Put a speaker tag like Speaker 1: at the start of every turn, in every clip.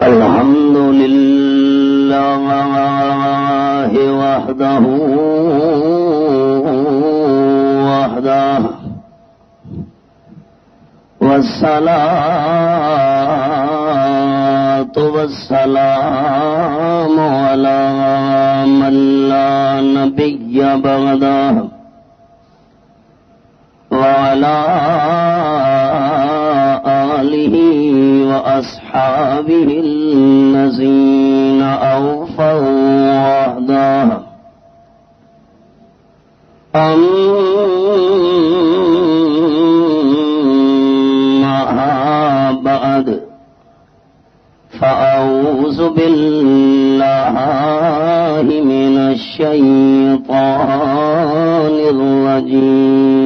Speaker 1: الحمد لله وحده والصلاة والسلام على من لا نبي بعده وعلى آله وأصحابه الذين أوفوا عهده أما بعد فأعوذ بالله من الشيطان الرجيم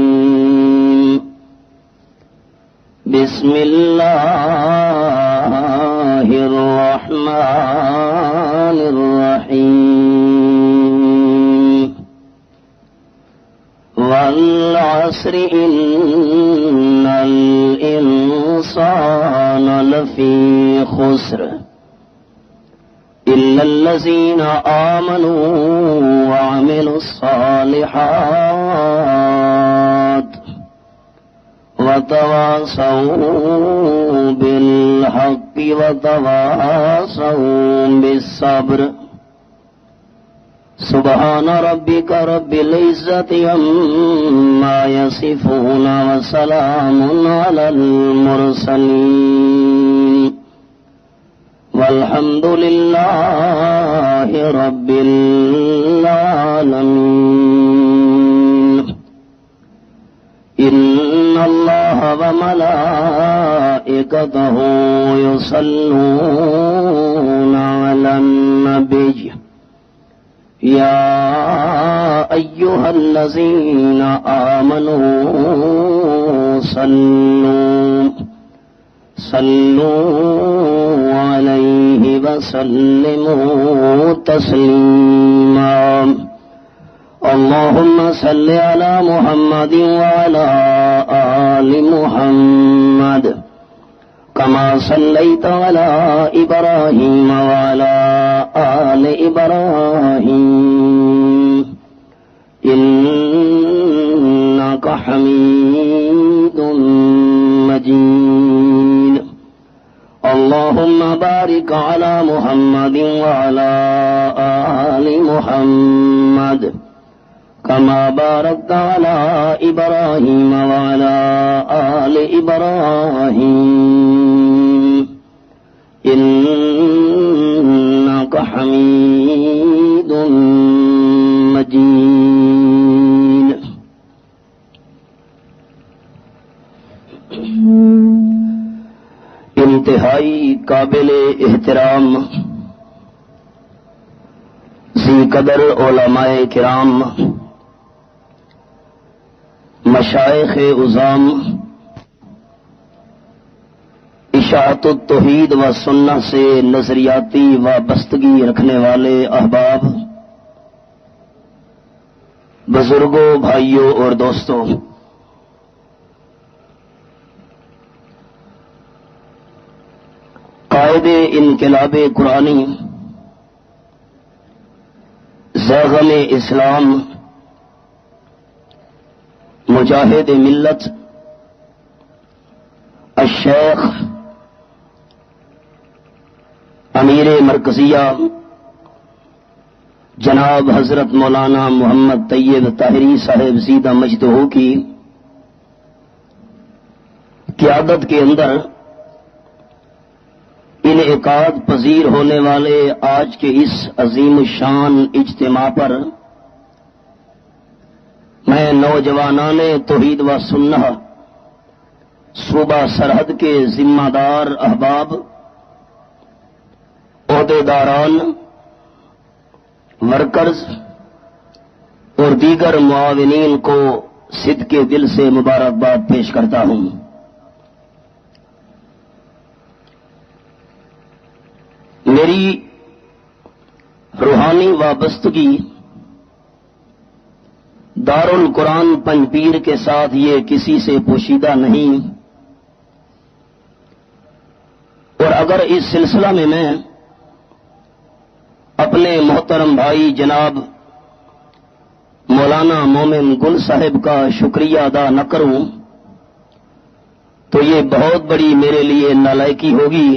Speaker 1: بسم الله الرحمن الرحيم والعصر إن الإنسان لفي خسر إلا الذين آمنوا وعملوا الصالحات وتواصوا بالحق وتواصوا بالصبر سبحان ربك رب العزة عما يصفون وسلام على المرسلين والحمد لله رب العالمين إن الله وملائكته يصلون على النبي يا أيها الذين آمنوا صلوا عليه وسلموا تسليما اللهم صل على محمد وعلى آل محمد كما صليت على إبراهيم وعلى آل إبراهيم إنك حميد مجيد اللهم بارك على محمد وعلى آل محمد كما باركت على إبراهيم وعلى آل إبراهيم إنك حميد مجيد انتہائی قابل احترام ذی قدر علماء کرام مشائخ عظام اشاعت التوحید و سنہ سے نظریاتی وابستگی رکھنے والے احباب بزرگوں بھائیوں اور دوستوں قائد انقلاب قرآنی زیغم اسلام مجاہد ملت الشیخ امیر مرکزیہ جناب حضرت مولانا محمد طیب طاہری صاحب زیدہ مجدہ کی قیادت کے اندر انعقاد پذیر ہونے والے آج کے اس عظیم الشان اجتماع پر میں نوجوانان توحید و سنہ صوبہ سرحد کے ذمہ دار احباب عہدیداران ورکرز اور دیگر معاونین کو صدق کے دل سے مبارکباد پیش کرتا ہوں۔ میری روحانی وابستگی دارالقرآن پنجپیر کے ساتھ یہ کسی سے پوشیدہ نہیں، اور اگر اس سلسلہ میں اپنے محترم بھائی جناب مولانا مومن گل صاحب کا شکریہ ادا نہ کروں تو یہ بہت بڑی میرے لیے نالائکی ہوگی،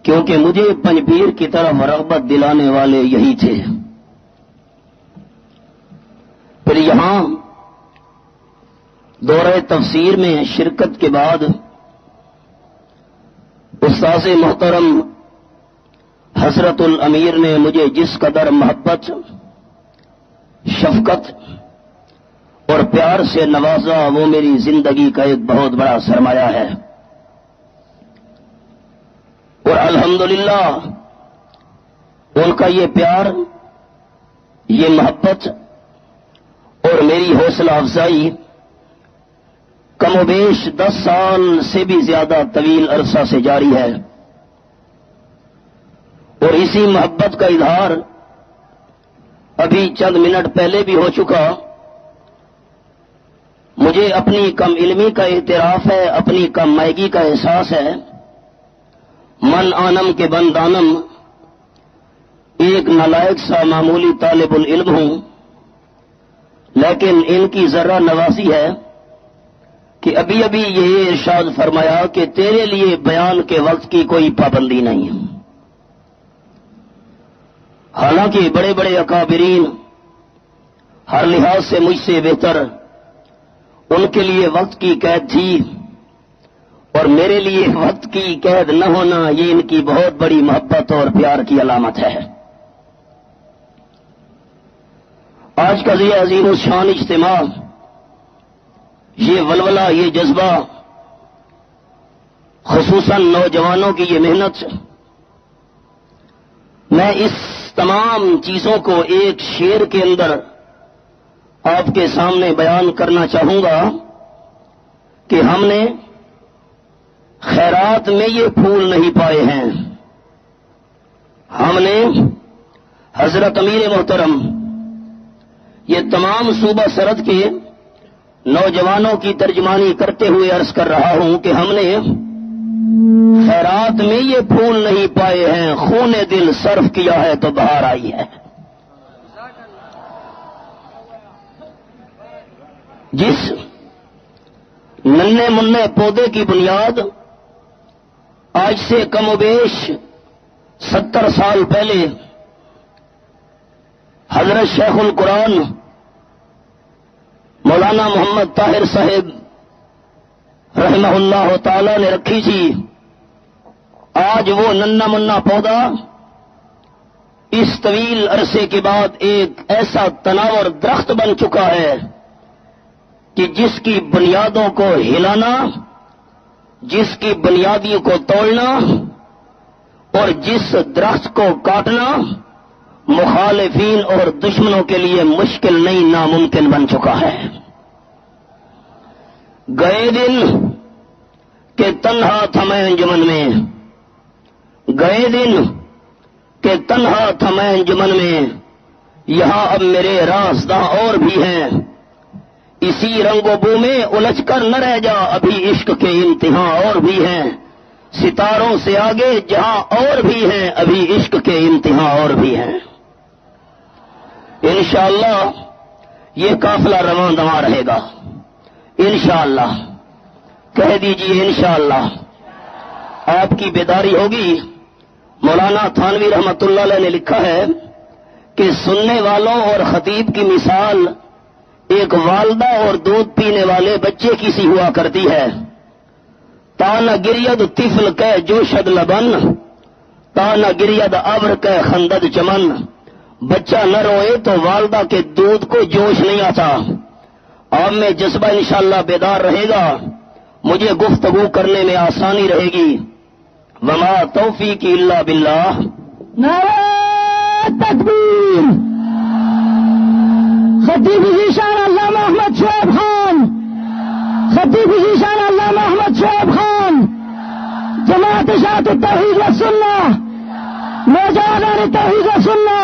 Speaker 1: کیونکہ مجھے پنجپیر کی طرف رغبت دلانے والے یہی تھے۔ پھر یہاں دورہ تفسیر میں شرکت کے بعد استاذ محترم حضرت الامیر نے مجھے جس قدر محبت، شفقت اور پیار سے نوازا وہ میری زندگی کا ایک بہت بڑا سرمایہ ہے، اور الحمدللہ ان کا یہ پیار، یہ محبت اور میری حوصلہ افزائی کم و بیش 10 سال سے بھی زیادہ طویل عرصہ سے جاری ہے، اور اسی محبت کا اظہار ابھی چند منٹ پہلے بھی ہو چکا۔ مجھے اپنی کم علمی کا اعتراف ہے، اپنی کم مائگی کا احساس ہے۔ من آنم کے بن دانم، ایک نالائق سا معمولی طالب العلم ہوں، لیکن ان کی ذرہ نوازی ہے کہ ابھی ابھی یہ ارشاد فرمایا کہ تیرے لیے بیان کے وقت کی کوئی پابندی نہیں ہے۔ حالانکہ بڑے بڑے اکابرین ہر لحاظ سے مجھ سے بہتر، ان کے لیے وقت کی قید تھی، اور میرے لیے وقت کی قید نہ ہونا یہ ان کی بہت بڑی محبت اور پیار کی علامت ہے۔ آج کا یہ عظیم الشان اجتماع، یہ ولولہ، یہ جذبہ، خصوصاً نوجوانوں کی یہ محنت، میں اس تمام چیزوں کو ایک شعر کے اندر آپ کے سامنے بیان کرنا چاہوں گا کہ ہم نے خیرات میں یہ پھول نہیں پائے ہیں، ہم نے حضرت امیر محترم، یہ تمام صوبہ سرحد کے نوجوانوں کی ترجمانی کرتے ہوئے عرض کر رہا ہوں کہ ہم نے خیرات میں یہ پھول نہیں پائے ہیں، خون دل صرف کیا ہے تو بہار آئی ہے۔ جس ننھے مننے پودے کی بنیاد آج سے کم و بیش 70 سال پہلے حضرت شیخ القرآن مولانا محمد طاہر صاحب رحمہ اللہ تعالی نے رکھی تھی، آج وہ ننھا منا پودا اس طویل عرصے کے بعد ایک ایسا تناور درخت بن چکا ہے کہ جس کی بنیادوں کو ہلانا، جس کی بنیادوں کو توڑنا اور جس درخت کو کاٹنا مخالفین اور دشمنوں کے لیے مشکل نہیں، ناممکن بن چکا ہے۔ گئے دن کہ تنہا تھا میں انجمن میں، گئے دن کہ تنہا تھا میں انجمن میں، یہاں اب میرے رازداں اور بھی ہیں، اسی رنگ و بو میں الجھ کر نہ رہ جا، ابھی عشق کے امتحان اور بھی ہیں، ستاروں سے آگے جہاں اور بھی ہیں، ابھی عشق کے امتحان اور بھی ہیں۔ انشاءاللہ یہ قافلہ رواں دواں رہے گا، انشاءاللہ، کہہ دیجئے انشاءاللہ۔ آپ کی بیداری ہوگی۔ مولانا تھانوی رحمت اللہ علیہ نے لکھا ہے کہ سننے والوں اور خطیب کی مثال ایک والدہ اور دودھ پینے والے بچے کی سی ہوا کرتی ہے۔ تان گرید طفل کے جوشد لبن، تان گرید ابر کے خندد چمن، بچہ نہ روئے تو والدہ کے دودھ کو جوش نہیں آتا۔ آپ میں جذبہ انشاءاللہ بیدار رہے گا، مجھے گفتگو کرنے میں آسانی رہے گی۔ وما توفیقی الا باللہ۔
Speaker 2: نعرہ تکبیر۔ خطیب ذیشان علامہ احمد شعیب خان، خطیب ذیشان علامہ احمد شعیب خان، جماعت اشاعت التوحید والسنہ، نوجوانان توحید والسنہ،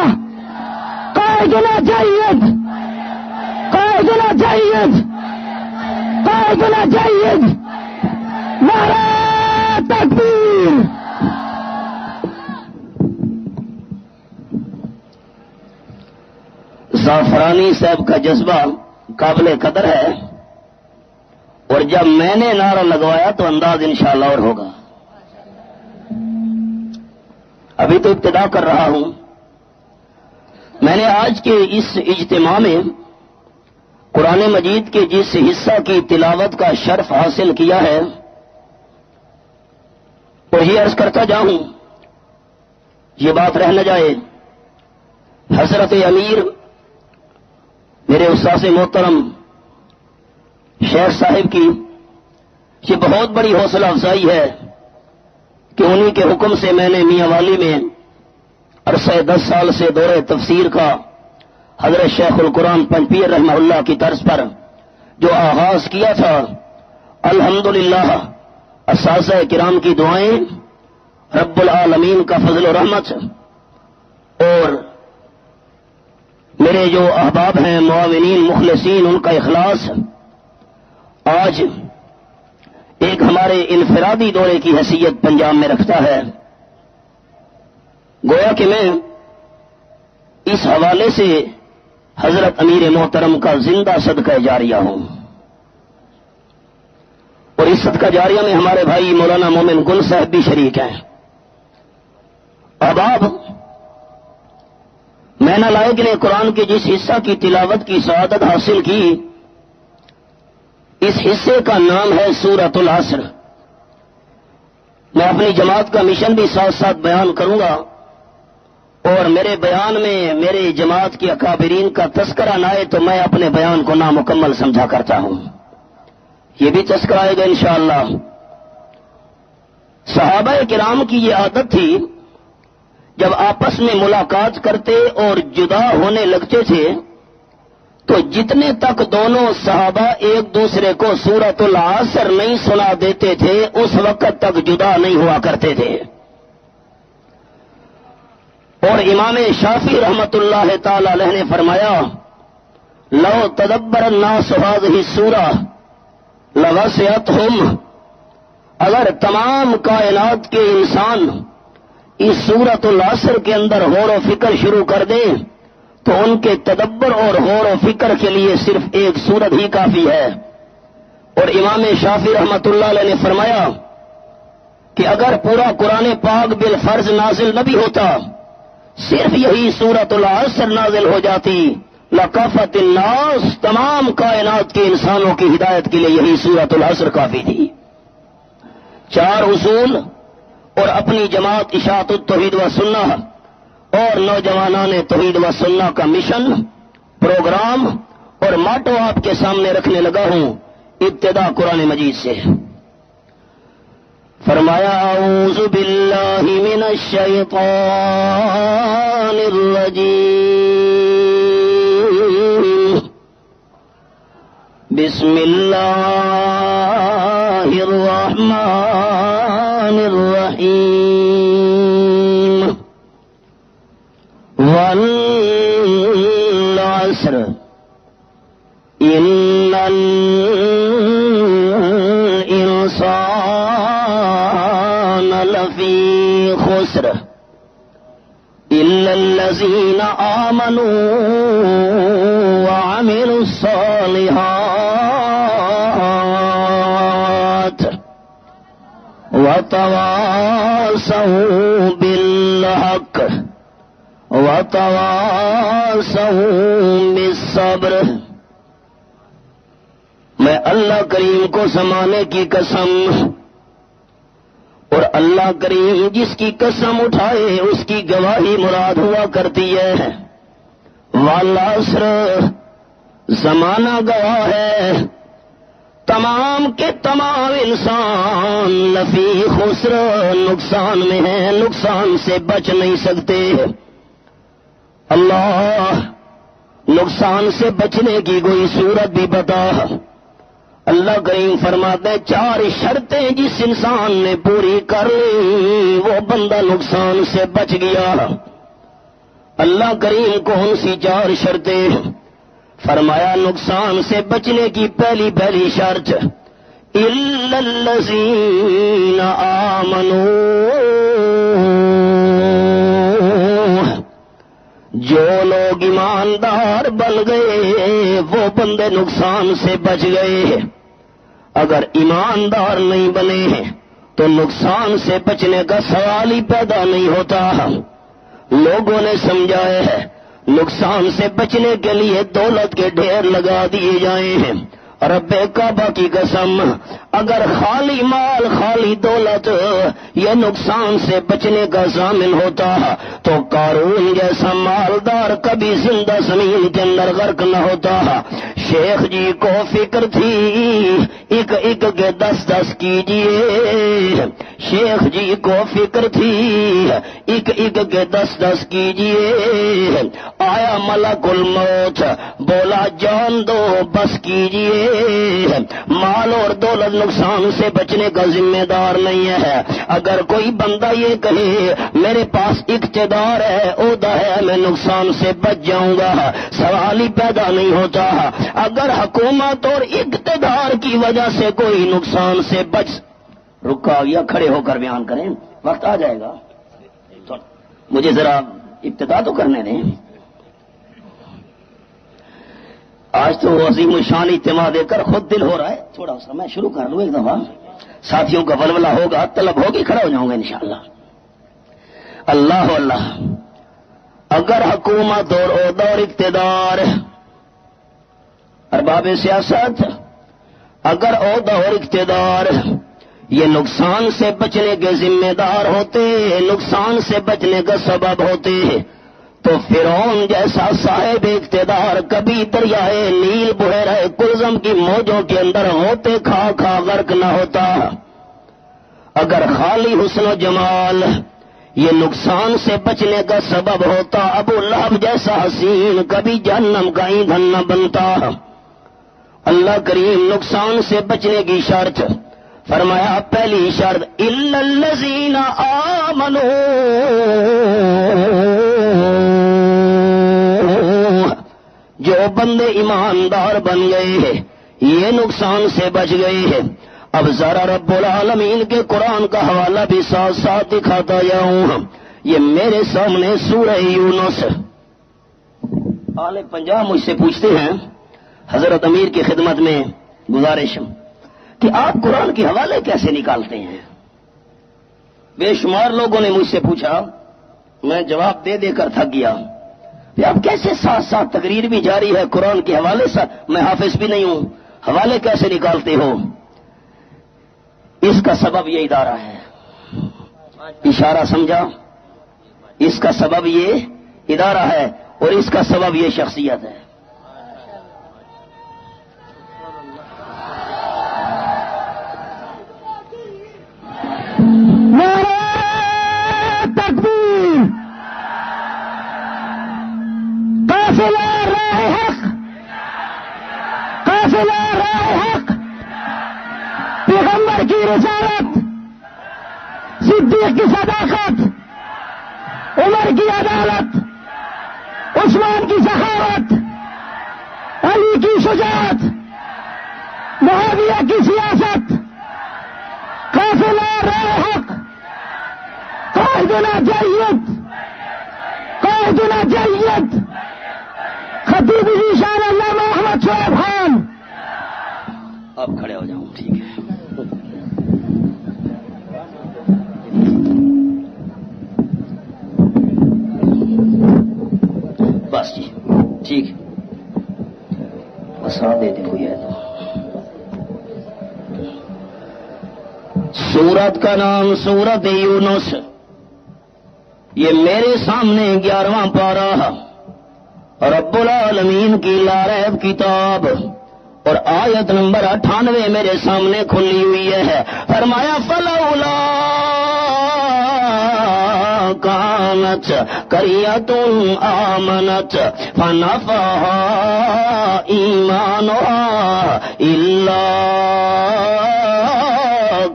Speaker 2: قائدنا جید، قائدنا جید، قائدنا جید، نعرہ تکبیر۔
Speaker 1: زعفرانی صاحب کا جذبہ قابل قدر ہے، اور جب میں نے نعرہ لگوایا تو انداز انشاءاللہ اور ہوگا۔ ابھی تو ابتدا کر رہا ہوں۔ میں نے آج کے اس اجتماع میں قرآن مجید کے جس حصہ کی تلاوت کا شرف حاصل کیا ہے وہ یہ عرض کرتا جاؤں، یہ بات رہ نہ جائے، حضرت امیر میرے استاذ محترم شیخ صاحب کی یہ بہت بڑی حوصلہ افزائی ہے کہ انہی کے حکم سے میں نے میاں والی میں عرصہ 10 سال سے دورہ تفسیر کا حضرت شیخ القرآن پنجپیر رحمہ اللہ کی طرز پر جو آغاز کیا تھا، الحمدللہ اساتذہ کرام کی دعائیں، رب العالمین کا فضل و رحمت، اور میرے جو احباب ہیں معاونین مخلصین ان کا اخلاص آج ایک ہمارے انفرادی دورے کی حیثیت پنجاب میں رکھتا ہے۔ گویا کہ میں اس حوالے سے حضرت امیر محترم کا زندہ صدقہ جاریہ ہوں، اور اس صدقہ جاریہ میں ہمارے بھائی مولانا مومن گل صاحب بھی شریک ہیں۔ احباب، میں نہ لائق نے قرآن کے جس حصہ کی تلاوت کی سعادت حاصل کی، اس حصے کا نام ہے سورۃ العصر۔ میں اپنی جماعت کا مشن بھی ساتھ ساتھ بیان کروں گا، اور میرے بیان میں میرے جماعت کے اکابرین کا تذکرہ نہ آئے تو میں اپنے بیان کو نامکمل سمجھا کرتا ہوں، یہ بھی تذکرہ آئے گا انشاءاللہ۔ صحابہ کرام کی یہ عادت تھی، جب آپس میں ملاقات کرتے اور جدا ہونے لگتے تھے تو جتنے تک دونوں صحابہ ایک دوسرے کو سورۃ العصر نہیں سنا دیتے تھے اس وقت تک جدا نہیں ہوا کرتے تھے۔ اور امام شافعی رحمت اللہ تعالی علیہ نے فرمایا، لو تدبر الناس هذه السورہ لوسعتهم، اگر تمام کائنات کے انسان اس سورۃ العصر کے اندر غور و فکر شروع کر دیں تو ان کے تدبر اور غور و فکر کے لیے صرف ایک سورت ہی کافی ہے۔ اور امام شافعی رحمت اللہ علیہ نے فرمایا کہ اگر پورا قرآن پاک بالفرض نازل نہ بھی ہوتا، صرف یہی سورۃ العصر نازل ہو جاتی، لکافت الناس، تمام کائنات کے انسانوں کی ہدایت کے لیے یہی سورۃ العصر کافی تھی۔ 4 اصول اور اپنی جماعت اشاعت التوحید و سنہ اور نوجوانان توحید و سنہ کا مشن، پروگرام اور ماٹو آپ کے سامنے رکھنے لگا ہوں۔ ابتدا قرآن مجید سے فرمایا، اعوذ باللہ من الشیطان الرجیم، بسم اللہ الرحمن الرحیم، والعصر ان الانسان لفی خسر الا الذین آمنوا وعملوا الصالحات وتواصوا بالحق وتواصوا بالصبر۔ میں اللہ کریم کو زمانے کی قسم، اور اللہ کریم جس کی قسم اٹھائے اس کی گواہی مراد ہوا کرتی ہے۔ والعصر، زمانہ گواہ ہے، تمام کے تمام انسان لفی خسر، نقصان میں ہیں، نقصان سے بچ نہیں سکتے۔ اللہ نقصان سے بچنے کی کوئی صورت بھی بتا۔ اللہ کریم فرماتے ہیں 4 شرطیں جس انسان نے پوری کر لی وہ بندہ نقصان سے بچ گیا۔ اللہ کریم کون سی 4 شرطیں؟ فرمایا نقصان سے بچنے کی پہلی شرط، الا الذین آمنوا، جو لوگ ایماندار بن گئے وہ بندے نقصان سے بچ گئے. اگر ایماندار نہیں بنے تو نقصان سے بچنے کا سوال ہی پیدا نہیں ہوتا. لوگوں نے سمجھایا ہے نقصان سے بچنے کے لیے دولت کے ڈھیر لگا دیے جائیں ہیں. رب کعبہ کی قسم اگر خالی مال خالی دولت یہ نقصان سے بچنے کا ضامن ہوتا تو قارون جیسا مالدار کبھی زندہ زمین کے اندر غرق نہ ہوتا. شیخ جی کو فکر تھی ایک ایک کے 10 کیجئے. شیخ جی کو فکر تھی ایک ایک کے 10 کیجئے. آیا ملک الموت بولا جان دو بس کیجئے. مال اور دولت نقصان سے بچنے کا ذمہ دار نہیں ہے. اگر کوئی بندہ یہ کہے میرے پاس اقتدار ہے عہدہ ہے میں نقصان سے بچ جاؤں گا سوال ہی پیدا نہیں ہوتا. اگر حکومت اور اقتدار کی وجہ سے کوئی نقصان سے بچ رکا یا کھڑے ہو کر بیان کریں وقت آ جائے گا تو مجھے ذرا ابتدا تو کرنے دیں. آج تو عظیم الشان اجتماع دے کر خود دل ہو رہا ہے تھوڑا سا میں شروع کر لوں ایک دفعہ. ساتھیوں کا ولولہ ہوگا طلب ہوگی کھڑا ہو جاؤں گا انشاءاللہ. اللہ اللہ اگر حکومت اور عہدہ اور اقتدار ارباب سیاست اگر عہدہ اور اقتدار یہ نقصان سے بچنے کے ذمہ دار ہوتے نقصان سے بچنے کا سبب ہوتے تو فرعون جیسا صاحب اقتدار کبھی دریائے نیل بحیرہ کلزم کی موجوں کے اندر ہوتے کھا کھا غرق نہ ہوتا. اگر خالی حسن و جمال یہ نقصان سے بچنے کا سبب ہوتا ابو لہب جیسا حسین کبھی جہنم کا ایندھن نہ بنتا. اللہ کریم نقصان سے بچنے کی شرط فرمایا پہلی شرط الا الذین آمنوا جو بندے ایماندار بن گئے ہیں یہ نقصان سے بچ گئے ہیں. اب ذرا رب العالمین کے قرآن کا حوالہ بھی ساتھ ساتھ دکھاتا جاؤں. یہ میرے سامنے سورہ یونس. آل پنجاب مجھ سے پوچھتے ہیں حضرت امیر کی خدمت میں گزارش کہ آپ قرآن کے حوالے کیسے نکالتے ہیں. بے شمار لوگوں نے مجھ سے پوچھا میں جواب دے دے کر تھک گیا کہ آپ کیسے ساتھ ساتھ تقریر بھی جاری ہے قرآن کے حوالے سے میں حافظ بھی نہیں ہوں حوالے کیسے نکالتے ہو. اس کا سبب یہ ادارہ ہے. اشارہ سمجھا. اس کا سبب یہ ادارہ ہے اور اس کا سبب یہ شخصیت ہے.
Speaker 2: تکبیر قافلہ راہ حق قافلہ راہ حق پیغمبر کی رسالت صدیق کی صداقت عمر کی عدالت عثمان کی سخاوت علی کی شجاعت معاویہ کی سیاست قافلہ راہ حق قائدنا جید قائدنا جید خطیب ذیشان علامہ احمد شعیب خان.
Speaker 1: اب کھڑے ہو جاؤں ٹھیک ہے. بس جی ٹھیک بس دے دیں کوئی ہے تو. سورت کا نام سورت یونس. یہ میرے سامنے 11واں پارہ رب العالمین کی لاریب کتاب اور آیت نمبر 98 میرے سامنے کھلی ہوئی ہے. فرمایا فلولا کانت قریۃ آمنت فنفعها ایمانها الا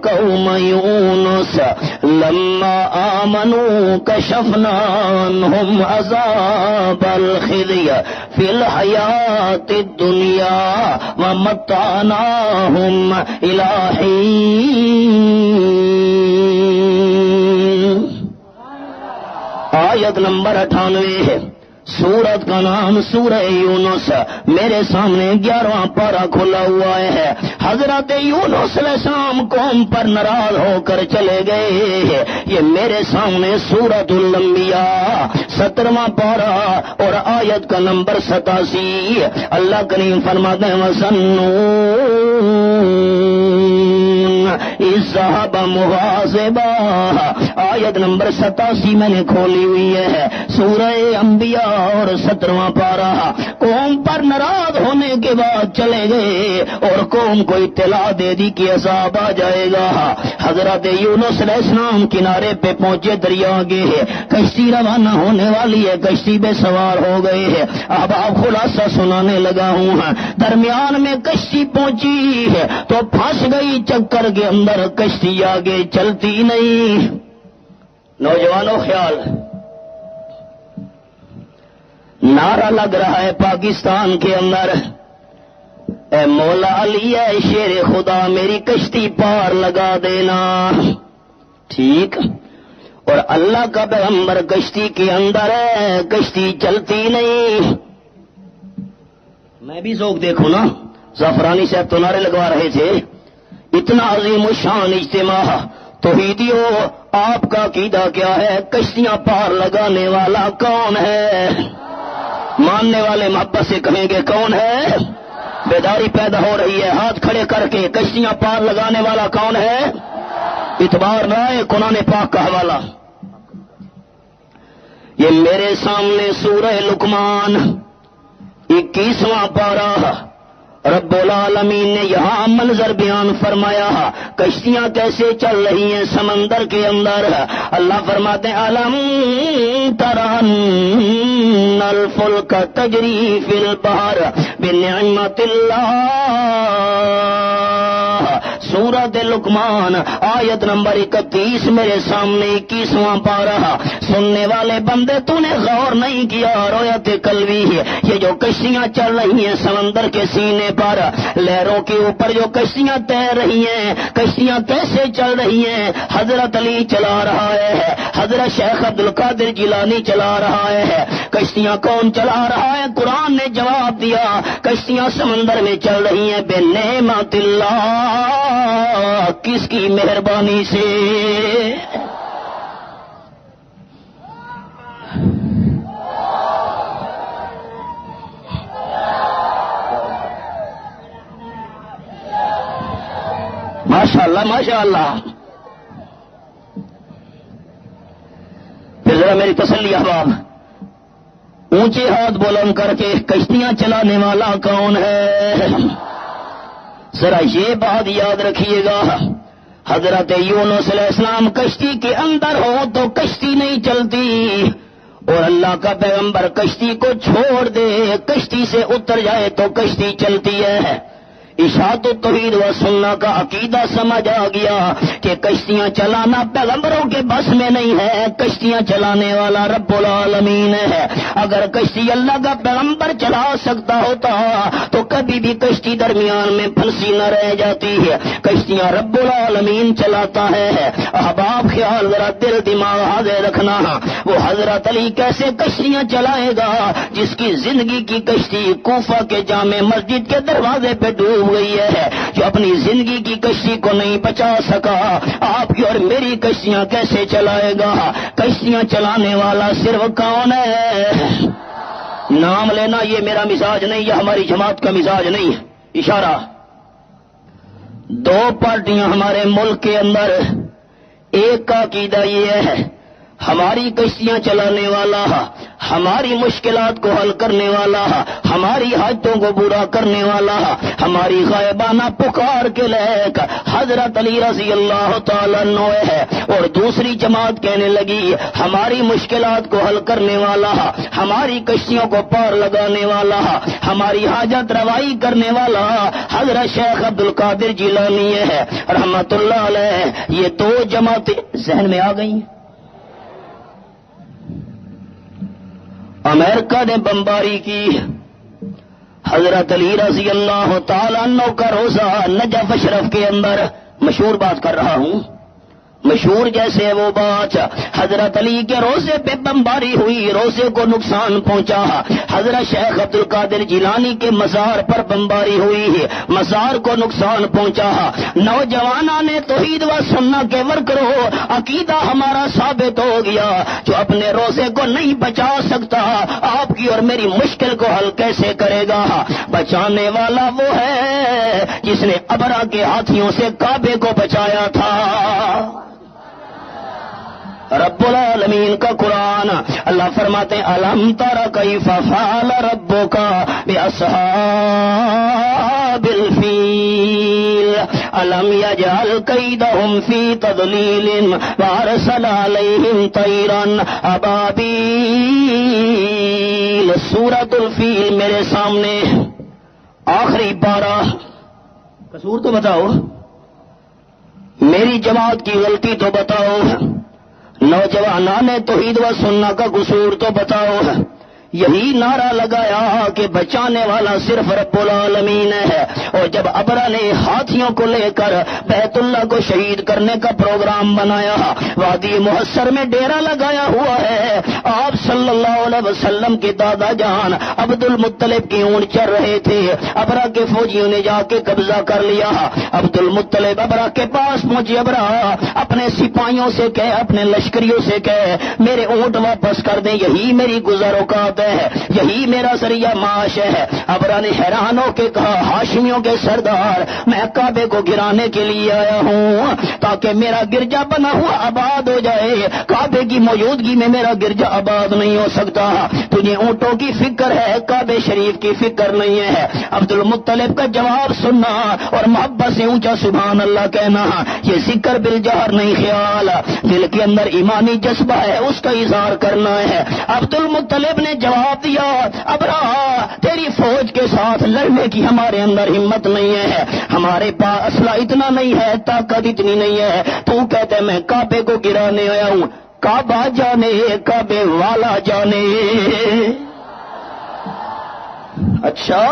Speaker 1: قوم یونس لما آمنوا کشفنا عنهم عذاب الخزي فی الحیاۃ الدنیا ومتعناهم الی حین. آیت نمبر 98 سورت کا نام سورہ یونس، میرے سامنے 11واں پارہ کھلا ہوا ہے۔ حضرت یونس علیہ السلام قوم پر ناراض ہو کر چلے گئے، یہ میرے سامنے سورۃ الانبیاء 17واں پارہ اور آیت کا نمبر 87۔ اللہ کریم فرماتے ہیں اذهب محاسبا، آیت نمبر 87 میں نے کھولی ہوئی ہے، سورہ انبیاء اور 17واں پارہ۔ قوم پر ناراض ہونے کے بعد چلے گئے اور قوم کو اطلاع دے دی کہ عذاب آ جائے گا۔ حضرت یونس علیہ السلام کنارے پہ پہنچے، دریا آگے ہے، کشتی روانہ ہونے والی ہے، کشتی پہ سوار ہو گئے ہیں۔ اب آپ خلاصہ سنانے لگا ہوں، درمیان میں کشتی پہنچی ہے تو پھنس گئی چکر کے اندر، کشتی آگے چلتی نہیں۔ نوجوانوں خیال، نعرہ لگ رہا ہے پاکستان کے اندر، اے مولا علی اے شیر خدا میری کشتی پار لگا دینا، ٹھیک؟ اور اللہ کا پیغمبر کشتی کے اندر ہے، کشتی چلتی نہیں۔ میں بھی ذوق دیکھوں نا، زعفرانی صاحب تو نعرے لگوا رہے تھے، اتنا عظیم الشان اجتماع۔ توحیدیو، آپ کا عقیدہ کیا ہے؟ کشتیاں پار لگانے والا کون ہے؟ ماننے والے محبت سے کہیں گے کون ہے؟ بیداری پیدا ہو رہی ہے، ہاتھ کھڑے کر کے، کشتیاں پار لگانے والا کون ہے؟ اعتبار رائے قرآن پاک کا حوالہ، یہ میرے سامنے سورہ لقمان 21واں پارہ، رب العالمین نے یہاں منظر بیان فرمایا، کشتیاں کیسے چل رہی ہیں سمندر کے اندر۔ اللہ فرماتے ہیں الم تر ان الفلک تجری فی البحر بنعمت اللہ، سورۃ لقمان آیت نمبر 31 میرے سامنے 21واں پارہ۔ سننے والے بندے تو نے غور نہیں کیا، رویت قلبی، یہ جو کشتیاں چل رہی ہیں سمندر کے سینے پر، لہروں کے اوپر جو کشتیاں تیر رہی ہیں، کشتیاں کیسے چل رہی ہیں؟ حضرت علی چلا رہا ہے، حضرت شیخ عبد القادر جیلانی چلا رہا ہے۔ کشتیاں کون چلا رہا ہے؟ قرآن نے جواب دیا، کشتیاں سمندر میں چل رہی ہیں بے نعمت اللہ، کس کی مہربانی سے؟ ماشاءاللہ ماشاءاللہ۔ پھر ذرا میری تسلی احباب، اونچے ہاتھ بلند کر کے، کشتیاں چلانے والا کون ہے؟ ذرا یہ بات یاد رکھیے گا، حضرت یونس علیہ السلام کشتی کے اندر ہو تو کشتی نہیں چلتی، اور اللہ کا پیغمبر کشتی کو چھوڑ دے، کشتی سے اتر جائے تو کشتی چلتی ہے۔ اشاعت التوحید و سنہ کا عقیدہ سمجھ آ گیا کہ کشتیاں چلانا پیغمبروں کے بس میں نہیں ہے، کشتیاں چلانے والا رب العالمین ہے۔ اگر کشتی اللہ کا پیغمبر چلا سکتا ہوتا تو کبھی بھی کشتی درمیان میں پھنسی نہ رہ جاتی ہے، کشتیاں رب العالمین چلاتا ہے۔ احباب خیال ذرا دل دماغ حاضر رکھنا، وہ حضرت علی کیسے کشتیاں چلائے گا جس کی زندگی کی کشتی کوفہ کے جامع مسجد کے دروازے پہ ڈوب گئی ہے، جو اپنی زندگی کی کشتی کو نہیں بچا سکا، آپ کی اور میری کشتیاں کیسے چلائے گا؟ کشتیاں چلانے والا صرف کون ہے؟ نام لینا یہ میرا مزاج نہیں، یہ ہماری جماعت کا مزاج نہیں ہے۔ اشارہ، دو پارٹیاں ہمارے ملک کے اندر، ایک کا عقیدہ یہ ہے ہماری کشتیاں چلانے والا، ہماری مشکلات کو حل کرنے والا، ہماری حاجتوں کو پورا کرنے والا، ہماری غائبانہ پکار کے لائق حضرت علی رضی اللہ تعالیٰ عنہ ہے، اور دوسری جماعت کہنے لگی ہماری مشکلات کو حل کرنے والا، ہماری کشتیوں کو پار لگانے والا، ہماری حاجت روائی کرنے والا حضرت شیخ عبد القادر جیلانی ہے رحمت اللہ علیہ۔ یہ دو جماعتیں ذہن میں آ گئی ہیں۔ امریکہ نے بمباری کی، حضرت علی رضی اللہ تعالیٰ عنہ کا روزہ نجف اشرف کے اندر، مشہور بات کر رہا ہوں، مشہور جیسے وہ بات، حضرت علی کے روزے پہ بمباری ہوئی، روزے کو نقصان پہنچا، حضرت شیخ عبد القادر جیلانی کے مزار پر بمباری ہوئی، مزار کو نقصان پہنچا، نوجوانوں نے توحید و سنت کے ورکرو عقیدہ ہمارا ثابت ہو گیا، جو اپنے روزے کو نہیں بچا سکتا آپ کی اور میری مشکل کو حل کیسے کرے گا؟ بچانے والا وہ ہے جس نے ابرا کے ہاتھیوں سے کعبے کو بچایا تھا۔ رب العالمین کا قرآن، اللہ فرماتے ہیں الم تر کیف فعل ربک باصحاب الفیل الم یجعل کیدہم فی تضلیل وارسل علیہم طیرا ابابیل۔ سورۃ الفیل میرے سامنے، آخری پارہ۔ قصور تو بتاؤ، میری جماعت کی غلطی تو بتاؤ، نوجوانان توحید و سنت کا قصور تو بتاؤ۔ یہی نعرہ لگایا کہ بچانے والا صرف رب العالمین ہے، اور جب ابرا نے ہاتھیوں کو لے کر بیت اللہ کو شہید کرنے کا پروگرام بنایا، وادی محصر میں ڈیرا لگایا ہوا ہے، آپ صلی اللہ علیہ وسلم کے دادا جان عبد المطلب کی اونٹ چر رہے تھے، ابرا کے فوجیوں نے جا کے قبضہ کر لیا۔ عبد المطلب ابرا کے پاس پہنچے، ابرا اپنے سپاہیوں سے کہے، اپنے لشکریوں سے کہے میرے اونٹ واپس کر دیں، یہی میری گزر اوقات ہے، یہی میرا ذریعہ معاش ہے۔ ابرا نے حیران ہو کے کہا ہاشمیوں کے سردار، میں کعبے کو گرانے کے لیے آیا ہوں تاکہ میرا گرجا بنا ہوا آباد ہو جائے، کعبے کی موجودگی میں میرا گرجا آباد نہیں ہو سکتا، تجھے اونٹوں کی فکر ہے، کعبے شریف کی فکر نہیں ہے۔ عبد المطلب کا جواب سننا اور محبت سے اونچا سبحان اللہ کہنا، یہ ذکر بالجہر نہیں، خیال دل کے اندر ایمانی جذبہ ہے، اس کا اظہار کرنا ہے۔ عبد المطلب نے جواب دیا ابرا تیری فوج کے ساتھ لڑنے کی ہمارے اندر ہمت نہیں ہے، ہمارے پاس اسلحہ اتنا نہیں ہے، طاقت اتنی نہیں ہے، تو کہتے میں کعبے کو گرانے آیا ہوں۔ کعبہ جانے کعبے والا جانے۔ اچھا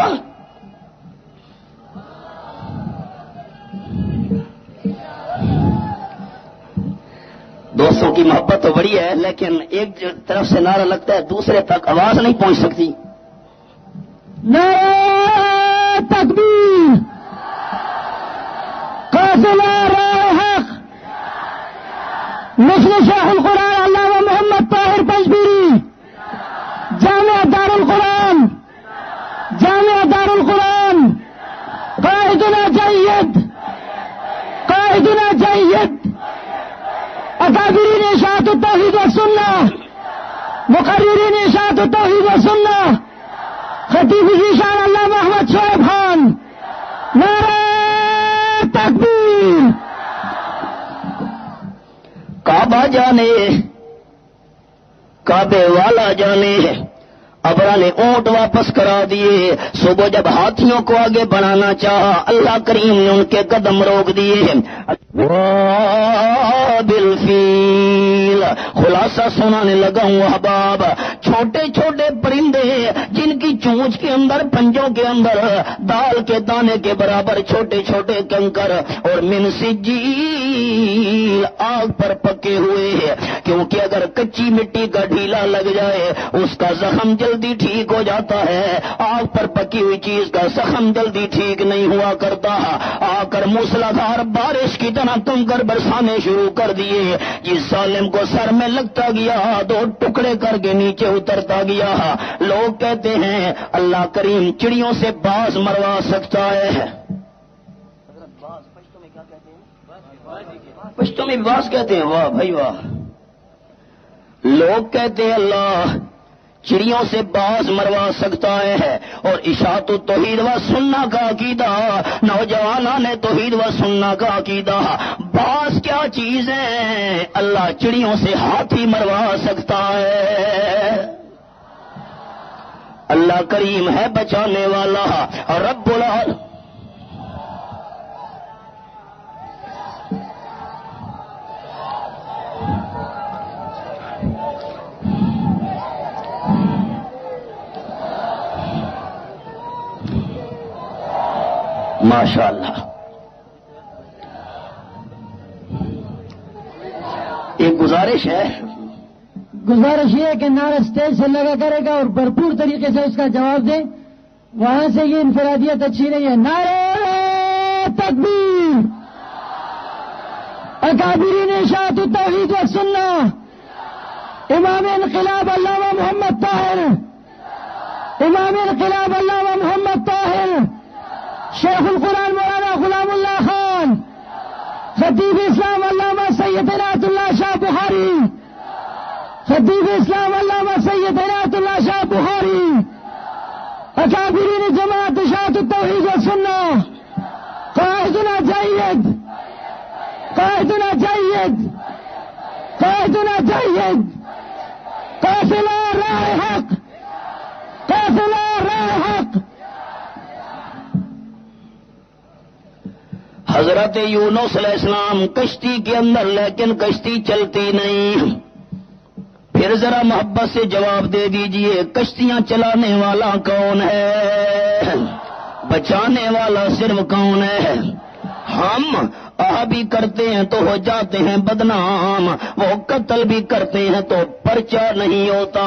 Speaker 1: دوستوں کی محبت تو بڑی ہے، لیکن ایک طرف سے نعرہ لگتا ہے دوسرے تک آواز نہیں پہنچ سکتی۔
Speaker 2: نعرہ تکبیر، قاسم حق، مثل شیخ القرآن علامہ محمد طاہر پنجبیری، جامعہ دارالقرآن، جامعہ دارالقرآن، قائدنا جید، قائدنا جید، اکابرین اشاعت التوحید والسنہ، مقررین اشاعت التوحید والسنہ، خطیب ذیشان علامہ احمد شعیب خان، نعرہ تکبیر۔
Speaker 1: کعبہ جانے کعبے والا جانے۔ ابرا نے اونٹ واپس کرا دیے، صبح جب ہاتھیوں کو آگے بڑھانا چاہا اللہ کریم نے ان کے قدم روک دیے۔ بالفیل خلاصہ سنانے لگا ہوں احباب، چھوٹے چھوٹے پرندے جن کی چونچ کے اندر پنجوں کے اندر دال کے دانے کے برابر چھوٹے چھوٹے کنکر اور من سجیل آگ پر پکے ہوئے ہیں، کیونکہ اگر کچی مٹی کا ڈھیلا لگ جائے اس کا زخم جلدی ٹھیک ہو جاتا ہے، آگ پر پکی ہوئی چیز کا زخم جلدی ٹھیک نہیں ہوا کرتا۔ آ کر موسلادھار بارش کی طرح کنکر برسانے شروع کر دیے، جس ظالم کو سر میں لگتا گیا دو ٹکڑے کر کے نیچے اترتا گیا۔ لوگ کہتے ہیں اللہ کریم چڑیوں سے باز مروا سکتا ہے۔ پشتوں میں باز کہتے ہیں، واہ بھائی واہ۔ لوگ کہتے ہیں اللہ چڑیوں سے باز مروا سکتا ہے، اور اشاعت التوحید و سنت کا عقیدہ، نوجوانان توحید و سنت کا عقیدہ، باز کیا چیز ہے؟ اللہ چڑیوں سے ہاتھی مروا سکتا ہے۔ اللہ کریم ہے بچانے والا، اور رب العالمین ماشاء اللہ۔ ایک گزارش ہے،
Speaker 2: گزارش یہ ہے کہ نعرہ اسٹیج سے لگا کرے گا اور بھرپور طریقے سے اس کا جواب دیں. وہاں سے یہ انفرادیت اچھی نہیں ہے. نعرہ تکبیر، اکابرین اشاعت التوحید والسنہ، امام انقلاب علامہ محمد طاہر، امام انقلاب علامہ محمد طاہر، شیخ القرآن مولانا غلام اللہ خان، خطیب اسلام علامہ سید عنایت اللہ شاہ بخاری، خطیب اسلام علامہ سید عنایت اللہ شاہ بخاری، اکابرین جماعت اشاعت التوحید والسنہ، قائدنا جید، قائدنا جید، قائدنا جید، قافلہ راہ حق، قافلہ راہ حق.
Speaker 1: حضرت یونس علیہ السلام کشتی کے اندر، لیکن کشتی چلتی نہیں. پھر ذرا محبت سے جواب دے دیجئے، کشتیاں چلانے والا کون ہے؟ بچانے والا صرف کون ہے؟ ہم بھی کرتے ہیں تو ہو جاتے ہیں بدنام، وہ قتل بھی کرتے ہیں تو پرچہ نہیں ہوتا.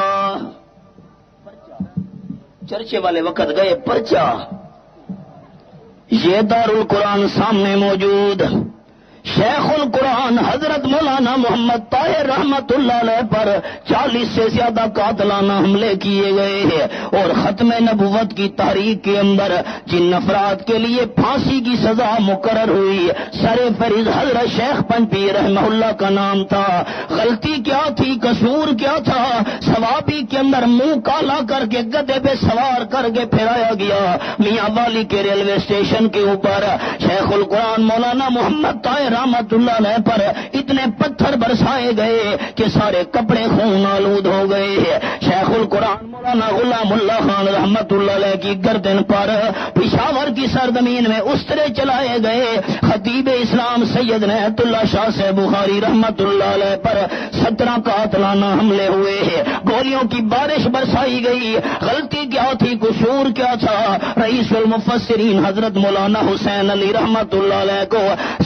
Speaker 1: چرچے والے وقت گئے پرچہ. یہ دارالقرآن سامنے موجود، شیخ القرآن حضرت مولانا محمد طاہر رحمت اللہ علیہ پر 40 سے زیادہ قاتلانہ حملے کیے گئے ہیں، اور ختم نبوت کی تحریک کے اندر جن افراد کے لیے پھانسی کی سزا مقرر ہوئی، سر فریض حضرت شیخ پنجپیر رحمہ اللہ کا نام تھا. غلطی کیا تھی، قصور کیا تھا؟ ثوابی کے اندر منہ کالا کر کے گدے پہ سوار کر کے پھرایا گیا. میاں والی کے ریلوے اسٹیشن کے اوپر شیخ القرآن مولانا محمد طاہر رحمت اللہ علیہ پر اتنے پتھر برسائے گئے کہ سارے کپڑے خون آلود ہو گئے. شیخ القرآن مولانا غلام اللہ خان رحمت اللہ علیہ کی گردن پر پشاور کی سرزمین میں استرے چلائے گئے. خطیب اسلام سید عنایت اللہ شاہ سے بخاری رحمت اللہ علیہ پر 17 قاتلانہ حملے ہوئے. گولیوں کی بارش برسائی گئی. غلطی کیا تھی، قصور کیا تھا؟ رئیس المفسرین حضرت مولانا حسین علی رحمت اللہ علیہ کو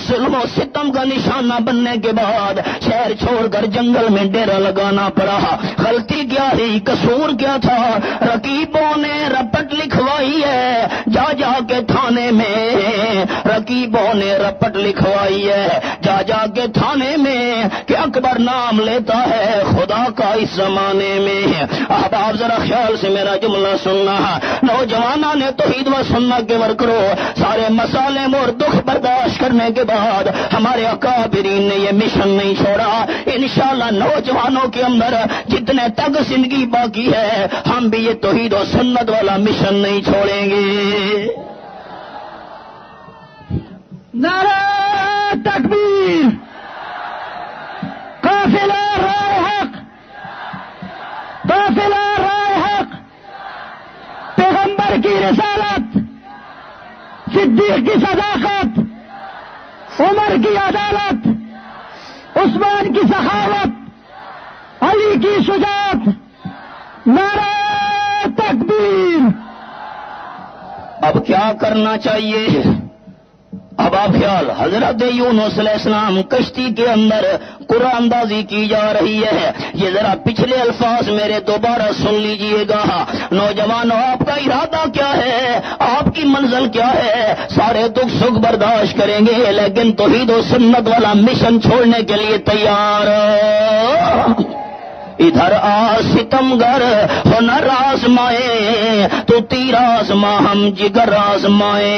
Speaker 1: ظلم و ستم کا نشانہ بننے کے بعد شہر چھوڑ کر جنگل میں ڈیرا لگانا پڑا. غلطی کیا ہے، قصور کیا تھا؟ رقیبوں نے رپٹ لکھوائی ہے جا جا کے تھانے میں، رقیبوں نے رپٹ لکھوائی ہے جا جا کے تھانے میں کہ اکبر نام لیتا ہے خدا کا اس زمانے میں. اب آپ ذرا خیال سے میرا جملہ سننا. نوجوانوں نے توحید و سنت کے ورکروں سارے مسالے اور دکھ برداشت کرنے کے بعد ہمارے اکابرین نے یہ مشن نہیں چھوڑا. انشاءاللہ نوجوانوں کے اندر جتنے تک زندگی باقی ہے ہم بھی یہ توحید و سنت والا مشن نہیں چھوڑیں گے.
Speaker 2: نعرہ تکبیر، قافلہ راہ حق، قافلہ راہ حق. پیغمبر کی رسالت، صدیق کی صداقت، عمر کی عدالت، عثمان کی سخاوت، علی کی شجاعت. نعرہ تکبیر.
Speaker 1: اب کیا کرنا چاہیے؟ اب آپ خیال، حضرت یونس علیہ السلام کشتی کے اندر قرآن اندازی کی جا رہی ہے. یہ ذرا پچھلے الفاظ میرے دوبارہ سن لیجئے گا. نوجوانوں، آپ کا ارادہ کیا ہے؟ آپ کی منزل کیا ہے؟ سارے دکھ سکھ برداشت کریں گے لیکن توحید و سنت والا مشن چھوڑنے کے لیے تیار؟ ادھر آ ستمگر ہنر آزمائے تو تیر آزما ہم جگر آزمائے.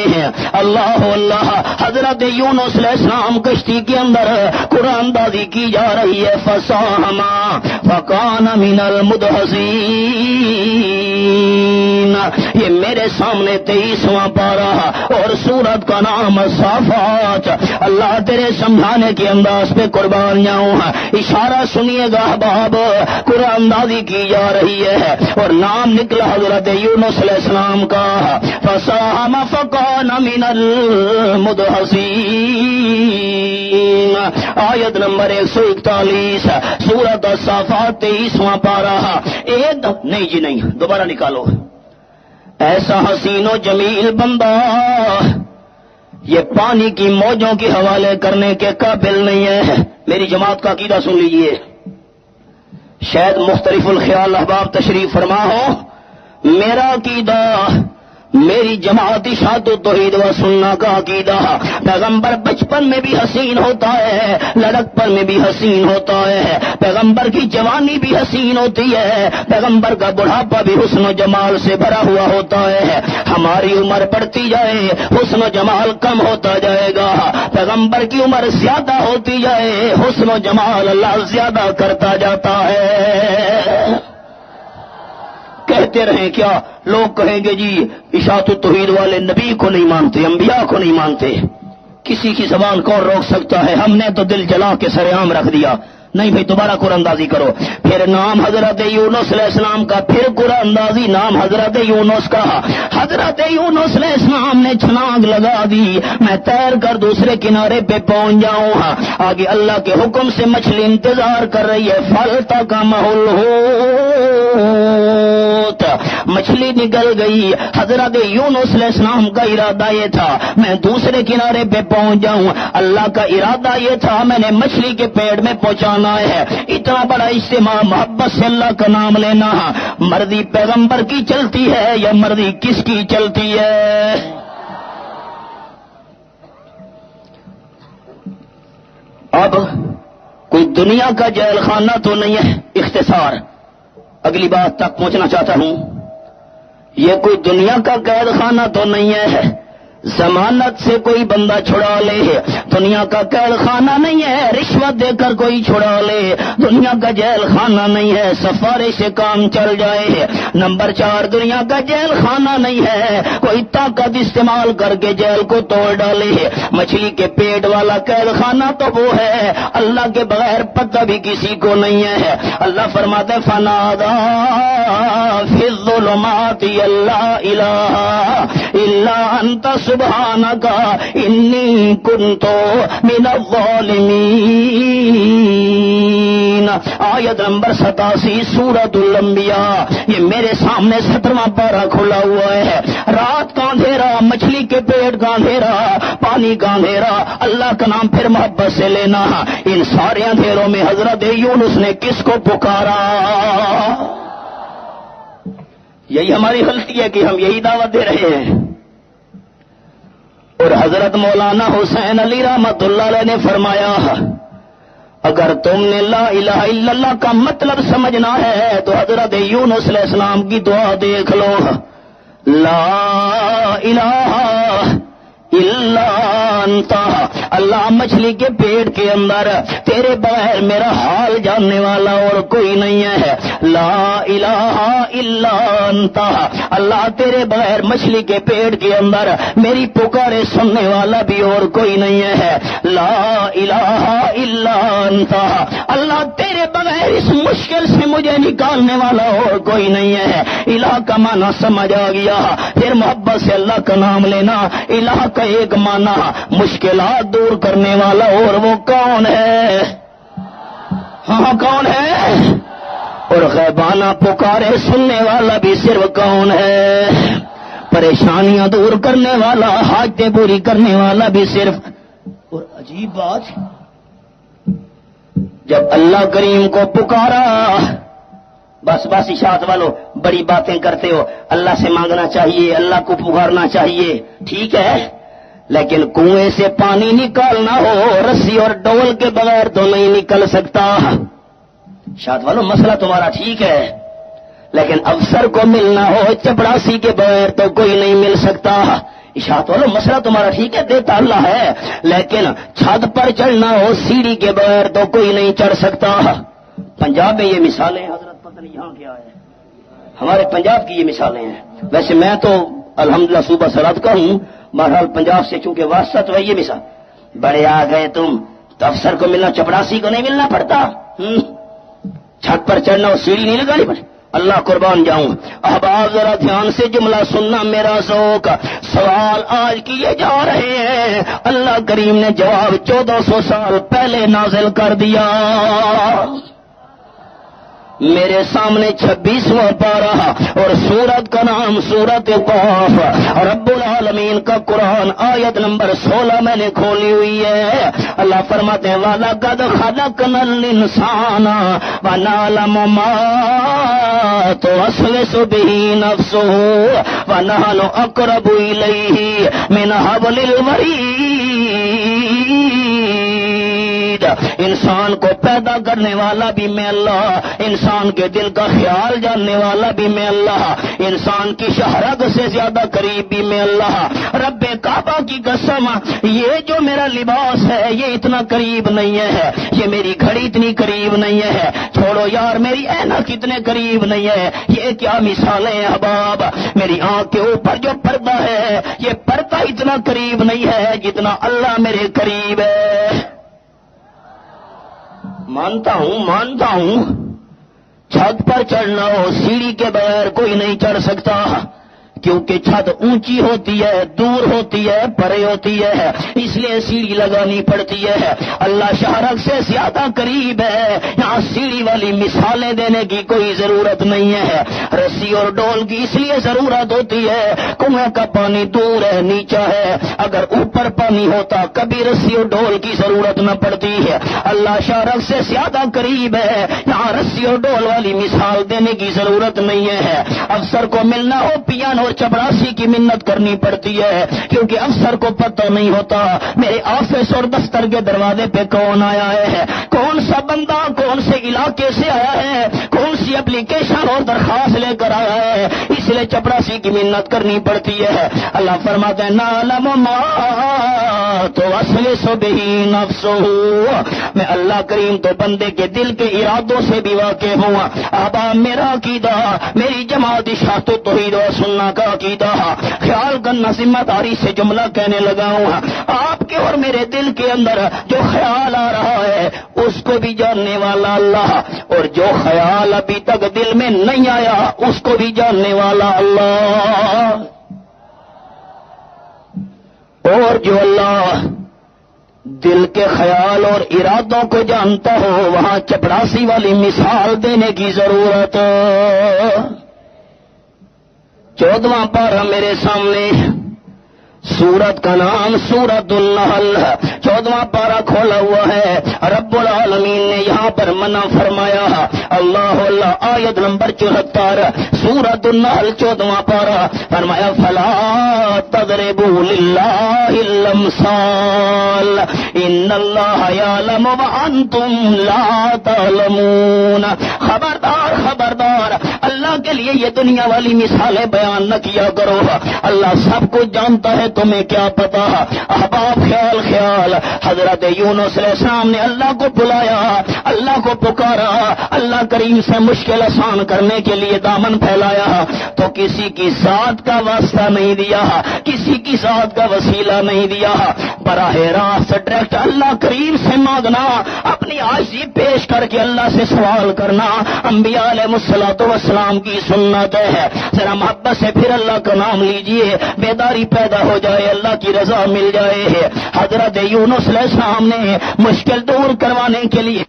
Speaker 1: اللہ اللہ. حضرت یونس علیہ السلام کشتی کے اندر قرآن دازی کی جا رہی ہے. فساہما فکان من المدحضین. یہ میرے سامنے 23واں پارہ اور سورت کا نام صافات. اللہ تیرے سمجھانے کے انداز پہ قربان جاؤں. اشارہ سنیے گا احباب، قرآن اندازی کی جا رہی ہے اور نام نکلا حضرت یونس علیہ السلام کا. فساہم فکان من المدحضین. آیت نمبر 141 سورۃ الصافات 23واں پارہ. ایک نہیں جی نہیں، دوبارہ نکالو. ایسا حسین و جمیل بندہ یہ پانی کی موجوں کے حوالے کرنے کے قابل نہیں ہے. میری جماعت کا عقیدہ سن لیجئے. شاید مختلف الخیال احباب تشریف فرما ہو. میرا عقیدہ، میری جماعت اشاعت توحید و سنہ کا عقیدہ، پیغمبر بچپن میں بھی حسین ہوتا ہے، لڑکپن میں بھی حسین ہوتا ہے، پیغمبر کی جوانی بھی حسین ہوتی ہے، پیغمبر کا بڑھاپا بھی حسن و جمال سے بھرا ہوا ہوتا ہے. ہماری عمر بڑھتی جائے حسن و جمال کم ہوتا جائے گا، پیغمبر کی عمر زیادہ ہوتی جائے حسن و جمال اللہ زیادہ کرتا جاتا ہے. کہتے رہیں کیا؟ لوگ کہیں گے جی اشاعت التوحید والے نبی کو نہیں مانتے، انبیاء کو نہیں مانتے. کسی کی زبان کون روک سکتا ہے؟ ہم نے تو دل جلا کے سر عام رکھ دیا. نہیں بھائی، دوبارہ قرآن اندازی کرو. پھر نام حضرت یونس علیہ السلام کا، پھر قرآن اندازی نام حضرت یونس کا. حضرت یونس علیہ السلام نے چھلانگ لگا دی، میں تیر کر دوسرے کنارے پہ پہنچ جاؤں. آگے اللہ کے حکم سے مچھلی انتظار کر رہی ہے. فالتقمہ الحوت، مچھلی نکل گئی. حضرت یونس علیہ السلام کا ارادہ یہ تھا میں دوسرے کنارے پہ پہنچ جاؤں، اللہ کا ارادہ یہ تھا میں نے مچھلی کے پیڑ میں پہنچانا ہے. اتنا بڑا اجتماع، محبت سے اللہ کا نام لینا. مرضی پیغمبر کی چلتی ہے یا مرضی کس کی چلتی ہے؟ اب کوئی دنیا کا جیل خانہ تو نہیں ہے. اختصار اگلی بات تک پہنچنا چاہتا ہوں. یہ کوئی دنیا کا قید خانہ تو نہیں ہے، ضمانت سے کوئی بندہ چھڑا لے. دنیا کا قید خانہ نہیں ہے رشوت دے کر کوئی چھڑا لے. دنیا کا جیل خانہ نہیں ہے سفارش سے کام چل جائے. نمبر 4، دنیا کا جیل خانہ نہیں ہے کوئی طاقت استعمال کر کے جیل کو توڑ ڈالے. مچھلی کے پیٹ والا قید خانہ تو وہ ہے اللہ کے بغیر پتہ بھی کسی کو نہیں ہے. اللہ فرماتے فنادا فی الظلمات لا الہ الا انت سبحانک انی کنت من الظالمین. آیت نمبر 87 سورۃ الانبیاء. یہ میرے سامنے 17واں پارہ کھلا ہوا ہے. رات کا اندھیرا، مچھلی کے پیٹ کا اندھیرا، پانی کا اندھیرا، اللہ کا نام پھر محبت سے لینا. ان سارے اندھیروں میں حضرت یونس نے کس کو پکارا؟ یہی ہماری غلطی ہے کہ ہم یہی دعوت دے رہے ہیں. اور حضرت مولانا حسین علی رحمت اللہ علیہ نے فرمایا اگر تم نے لا الہ الا اللہ کا مطلب سمجھنا ہے تو حضرت یونس علیہ السلام کی دعا دیکھ لو. لا الہ الا انت، اللہ مچھلی کے پیٹ کے اندر تیرے بغیر میرا حال جاننے والا اور کوئی نہیں ہے. لا الہ الا انت، اللہ تیرے بغیر مچھلی کے پیٹ کے اندر میری پکارے سننے والا بھی اور کوئی نہیں ہے. لا الہ الا انت، اللہ تیرے بغیر اس مشکل سے مجھے نکالنے والا اور کوئی نہیں ہے. الہ کا معنی سمجھ آ گیا. پھر محبت سے اللہ کا نام لینا. الہ کا ایک معنی مشکلات دور کرنے والا، اور وہ کون ہے؟ ہاں کون ہے؟ اور غیبانہ پکارے سننے والا بھی صرف کون ہے؟ پریشانیاں دور کرنے والا، حاجتیں پوری کرنے والا بھی صرف. اور عجیب بات، جب اللہ کریم کو پکارا، بس اشاعت والو بڑی باتیں کرتے ہو، اللہ سے مانگنا چاہیے، اللہ کو پکارنا چاہیے، ٹھیک ہے، لیکن کنویں سے پانی نکالنا ہو رسی اور ڈول کے بغیر تو نہیں نکل سکتا. اشاعت والو مسئلہ تمہارا ٹھیک ہے، لیکن افسر کو ملنا ہو چپڑاسی کے بغیر تو کوئی نہیں مل سکتا. اشاعت والو مسئلہ تمہارا ٹھیک ہے، دیتا اللہ ہے، لیکن چھت پر چڑھنا ہو سیڑھی کے بغیر تو کوئی نہیں چڑھ سکتا. پنجاب میں یہ مثالیں حضرت پتہ نہیں یہاں کیا ہے، ہمارے پنجاب کی یہ مثالیں ہیں. ویسے میں تو الحمدللہ صوبہ سرحد کا ہوں، بہرحال پنجاب سے چونکہ واسطہ تو ہے. یہ مثال بڑے آ گئے تم تو افسر کو ملنا چپڑاسی کو نہیں ملنا پڑتا. چھت پر چڑھنا اور سیڑھی نہیں لگانی پڑتی. اللہ قربان جاؤں. اب آپ ذرا دھیان سے جملہ سننا میرا ذوق. سوال آج کیے جا رہے ہیں، اللہ کریم نے جواب 1400 سال پہلے نازل کر دیا. میرے سامنے 26واں پارہ اور سورت کا نام سورت قاف، رب العالمین کا قرآن آیت نمبر 16 میں نے کھولی ہوئی ہے۔ اللہ فرماتے ہیں وَلَقَدْ خَلَقْنَا الْإِنسَانَ وَنَعْلَمُ مَا تُوَسْوِسُ بِهِ نَفْسُهُ وَنَحْنُ أَقْرَبُ إِلَيْهِ مِنْ حَبْلِ الْوَرِيدِ۔ انسان کو پیدا کرنے والا بھی میں اللہ، انسان کے دل کا خیال جاننے والا بھی میں اللہ، انسان کی شہرت سے زیادہ قریب بھی میں اللہ۔ رب کعبہ کی قسم، یہ جو میرا لباس ہے یہ اتنا قریب نہیں ہے، یہ میری گھڑی اتنی قریب نہیں ہے، چھوڑو یار میری اینک اتنے قریب نہیں ہے، یہ کیا مثالیں ہیں احباب۔ میری آنکھ کے اوپر جو پردہ ہے یہ پردہ اتنا قریب نہیں ہے جتنا اللہ میرے قریب ہے۔ مانتا ہوں چھت پر چڑھنا ہو سیڑھی کے بغیر کوئی نہیں چڑھ سکتا، کیونکہ چھت اونچی ہوتی ہے، دور ہوتی ہے، پرے ہوتی ہے، اس لیے سیڑھی لگانی پڑتی ہے۔ اللہ شہرت سے زیادہ قریب ہے، یہاں سیڑھی والی مثالیں دینے کی کوئی ضرورت نہیں ہے۔ رسی اور ڈول کی اس لیے ضرورت ہوتی ہے، کنویں کا پانی دور ہے، نیچا ہے، اگر اوپر پانی ہوتا کبھی رسی اور ڈول کی ضرورت نہ پڑتی ہے۔ اللہ شہرت سے زیادہ قریب ہے، یہاں رسی اور ڈول والی مثال دینے کی ضرورت نہیں ہے۔ افسر کو ملنا ہو پیان اور چپراسی کی منت کرنی پڑتی ہے، کیونکہ افسر کو پتہ نہیں ہوتا میرے آفس اور دفتر کے دروازے پہ کون آیا ہے، کون سا بندہ کون سے علاقے سے آیا ہے، کون سی اپلیکیشن اور درخواست لے کر آیا ہے، اس لیے چپراسی کی منت کرنی پڑتی ہے۔ اللہ فرماتے ہیں نعلم ما توسوس به نفسه، میں اللہ کریم تو بندے کے دل کے ارادوں سے بھی واقف ہوں۔ احباب میرا عقیدہ، میری جماعت اشاعت و توحید و سننا کا عقیدہ، خیال کرنا ذمہ داری سے جملہ کہنے لگا ہوں۔ آپ کے اور میرے دل کے اندر جو خیال آ رہا ہے اس کو بھی جاننے والا اللہ، اور جو خیال ابھی تک دل میں نہیں آیا اس کو بھی جاننے والا اللہ۔ اور جو اللہ دل کے خیال اور ارادوں کو جانتا ہو وہاں چپڑاسی والی مثال دینے کی ضرورت۔ 14واں پارہ میرے سامنے، سورت کا نام سورت النحل، 14واں پارہ کھولا ہوا ہے۔ رب العالمین نے یہاں پر منع فرمایا، اللہ اللہ، آیت نمبر 74 سورت النحل 14واں پارہ، فرمایا فلا تضربوا للہ الامثال ان اللہ یعلم وانتم لا تعلمون۔ خبردار خبردار، اللہ کے لیے یہ دنیا والی مثالیں بیان نہ کیا کرو، اللہ سب کچھ جانتا ہے، تمہیں کیا پتا۔ احباب خیال، حضرت یونس علیہ السلام نے اللہ کو بلایا، اللہ کو پکارا، اللہ کریم سے مشکل آسان کرنے کے لیے دامن پھیلایا، تو کسی کی ذات کا واسطہ نہیں دیا، کسی کی ذات کا وسیلہ نہیں دیا، براہ راست ڈائریکٹ اللہ کریم سے مانگنا، اپنی عاجزی پیش کر کے اللہ سے سوال کرنا انبیاء علیہ الصلوۃ والسلام کی سنت ہے۔ ذرا محبت سے پھر اللہ کا نام لیجئے، بیداری پیدا ہو جائے، اللہ کی رضا مل جائے۔ حضرت یونس علیہ السلام نے مشکل دور کروانے کے لیے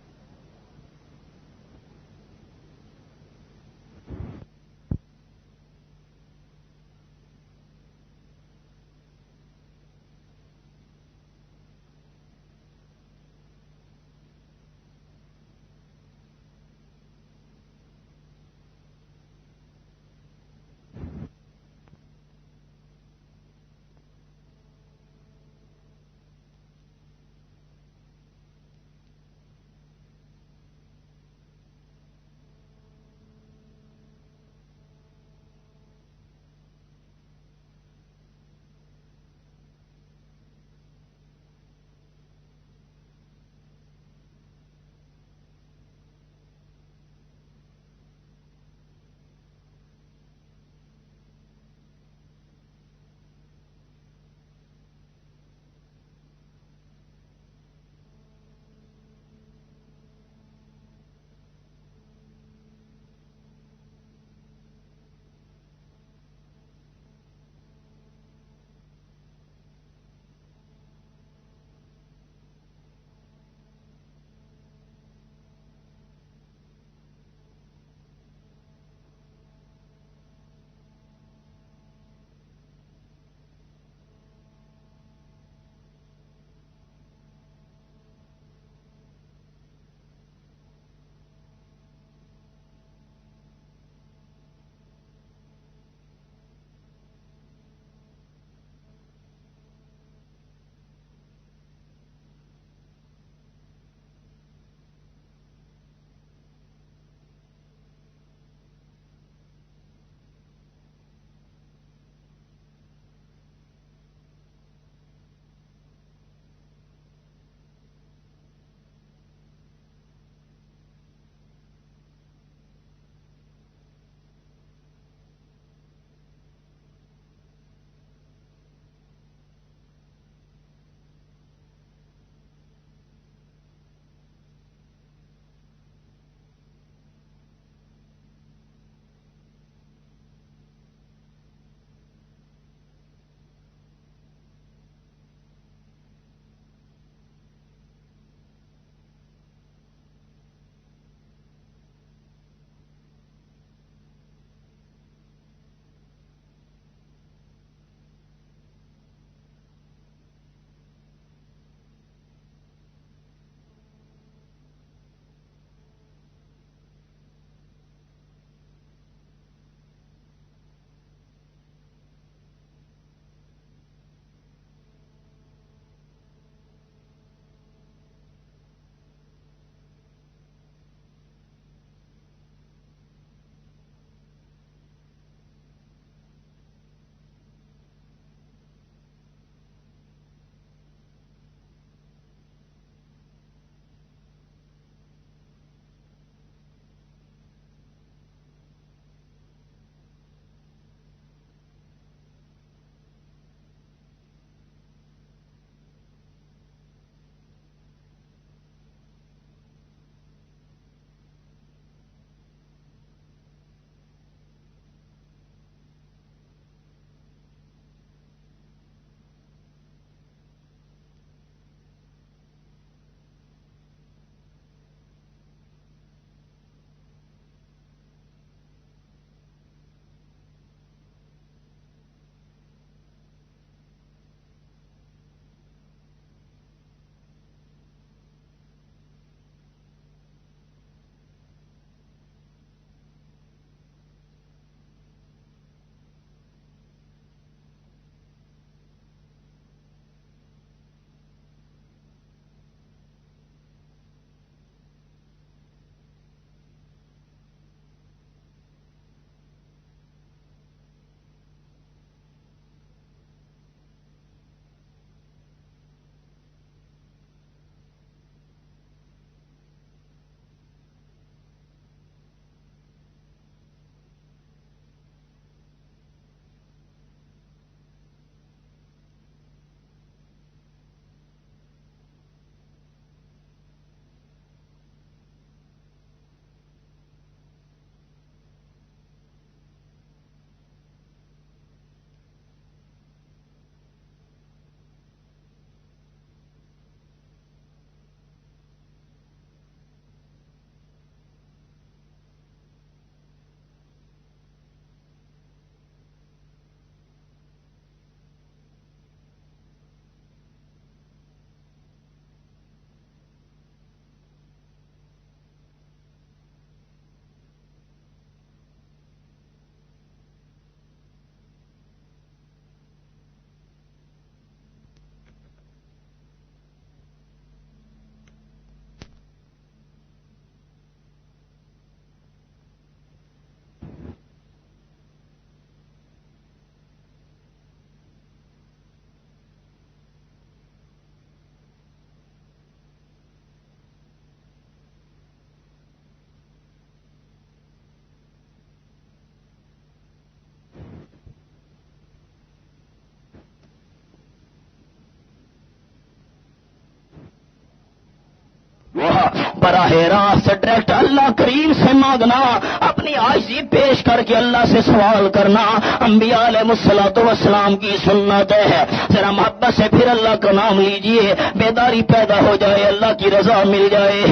Speaker 1: براہ راست ڈائریکٹ اللہ کریم سے مانگنا، اپنی عاجزی پیش کر کے اللہ سے سوال کرنا انبیاء علیہ الصلوۃ والسلام کی سنت ہے۔ ذرا محبت سے پھر اللہ کا نام لیجئے، بیداری پیدا ہو جائے، اللہ کی رضا مل جائے۔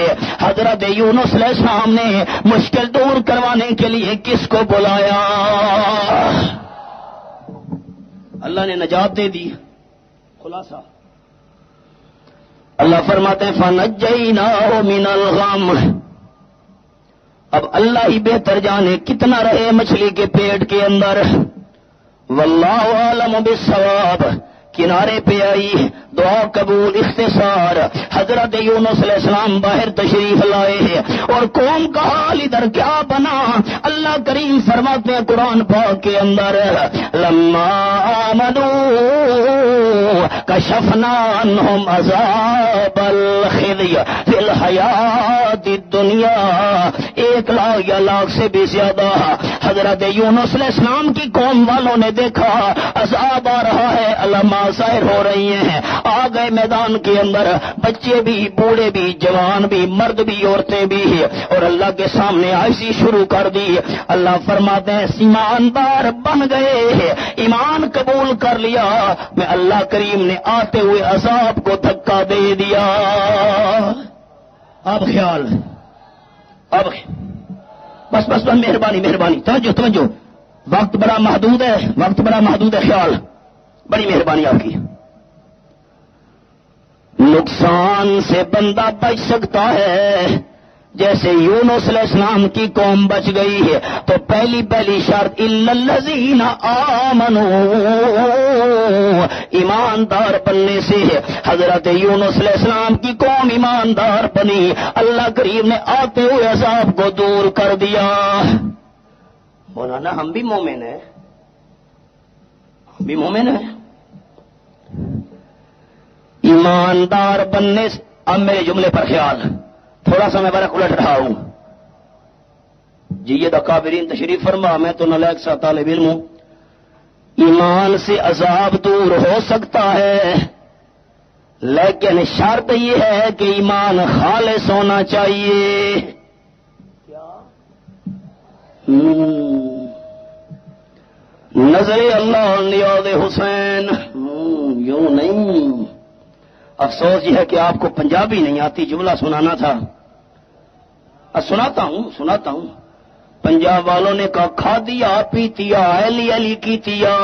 Speaker 1: حضرت یونس علیہ السلام نے مشکل دور کروانے کے لیے کس کو بلایا؟ اللہ نے نجات دے دی۔ خلاصہ اللہ فرماتے ہیں فَنَجَّيْنَاهُ مِنَ الْغَمِّ۔ اب اللہ ہی بہتر جانے کتنا رہے مچھلی کے پیٹ کے اندر، واللہ عالم بالصواب۔ کنارے پہ آئی، دعا قبول، اختصار۔ حضرت یونس علیہ السلام باہر تشریف لائے اور قوم کا حال ادھر کیا بنا؟ اللہ کریم فرماتے ہیں قرآن پاک کے اندر لما آمنوا کشفنا عنہم عذاب الخزي فی الحیات الدنیا۔ 1 لاکھ یا لاکھ سے بھی زیادہ حضرت یونس علیہ السلام کی قوم والوں نے دیکھا عذاب آ رہا ہے، علامات ظاہر ہو رہی ہیں، آ گئے میدان کے اندر، بچے بھی، بوڑھے بھی، جوان بھی، مرد بھی، عورتیں بھی، اور اللہ کے سامنے عاجزی شروع کر دی۔ اللہ فرماتے ہیں ایماندار بن گئے، ایمان قبول کر لیا، میں اللہ کریم نے آتے ہوئے عذاب کو دھکا دے دیا۔ اب خیال، اب بس بس بس، مہربانی مہربانی، توجہ توجہ، وقت بڑا محدود ہے، وقت بڑا محدود ہے، خیال، بڑی مہربانی آپ کی۔ نقصان سے بندہ بچ سکتا ہے جیسے یونس علیہ السلام کی قوم بچ گئی ہے، تو پہلی شرط الا الذین آمنوا، ایماندار بننے سے ہے۔ حضرت یونس علیہ السلام کی قوم ایماندار بنی، اللہ کریم نے آتے ہوئے عذاب کو دور کر دیا۔ مولانا ہم بھی مومن ہیں، ہم بھی مومن ہیں، ایماندار بننے سے۔ اب میرے جملے پر خیال، تھوڑا سا میں برق الٹ رہا ہوں جی، یہ اکابرین تشریف فرما، میں تو نالائق سا طالب علم ہوں۔ ایمان سے عذاب دور ہو سکتا ہے، لیکن شرط یہ ہے کہ ایمان خالص ہونا چاہیے۔ کیا؟ نظر اللہ نیاز حسین، یوں نہیں۔ افسوس یہ ہے کہ آپ کو پنجابی نہیں آتی، جملہ سنانا تھا۔ سناتا ہوں۔ پنجاب والوں نے کہا کھا دیا پیتیا ایلی ایلی کیتیا،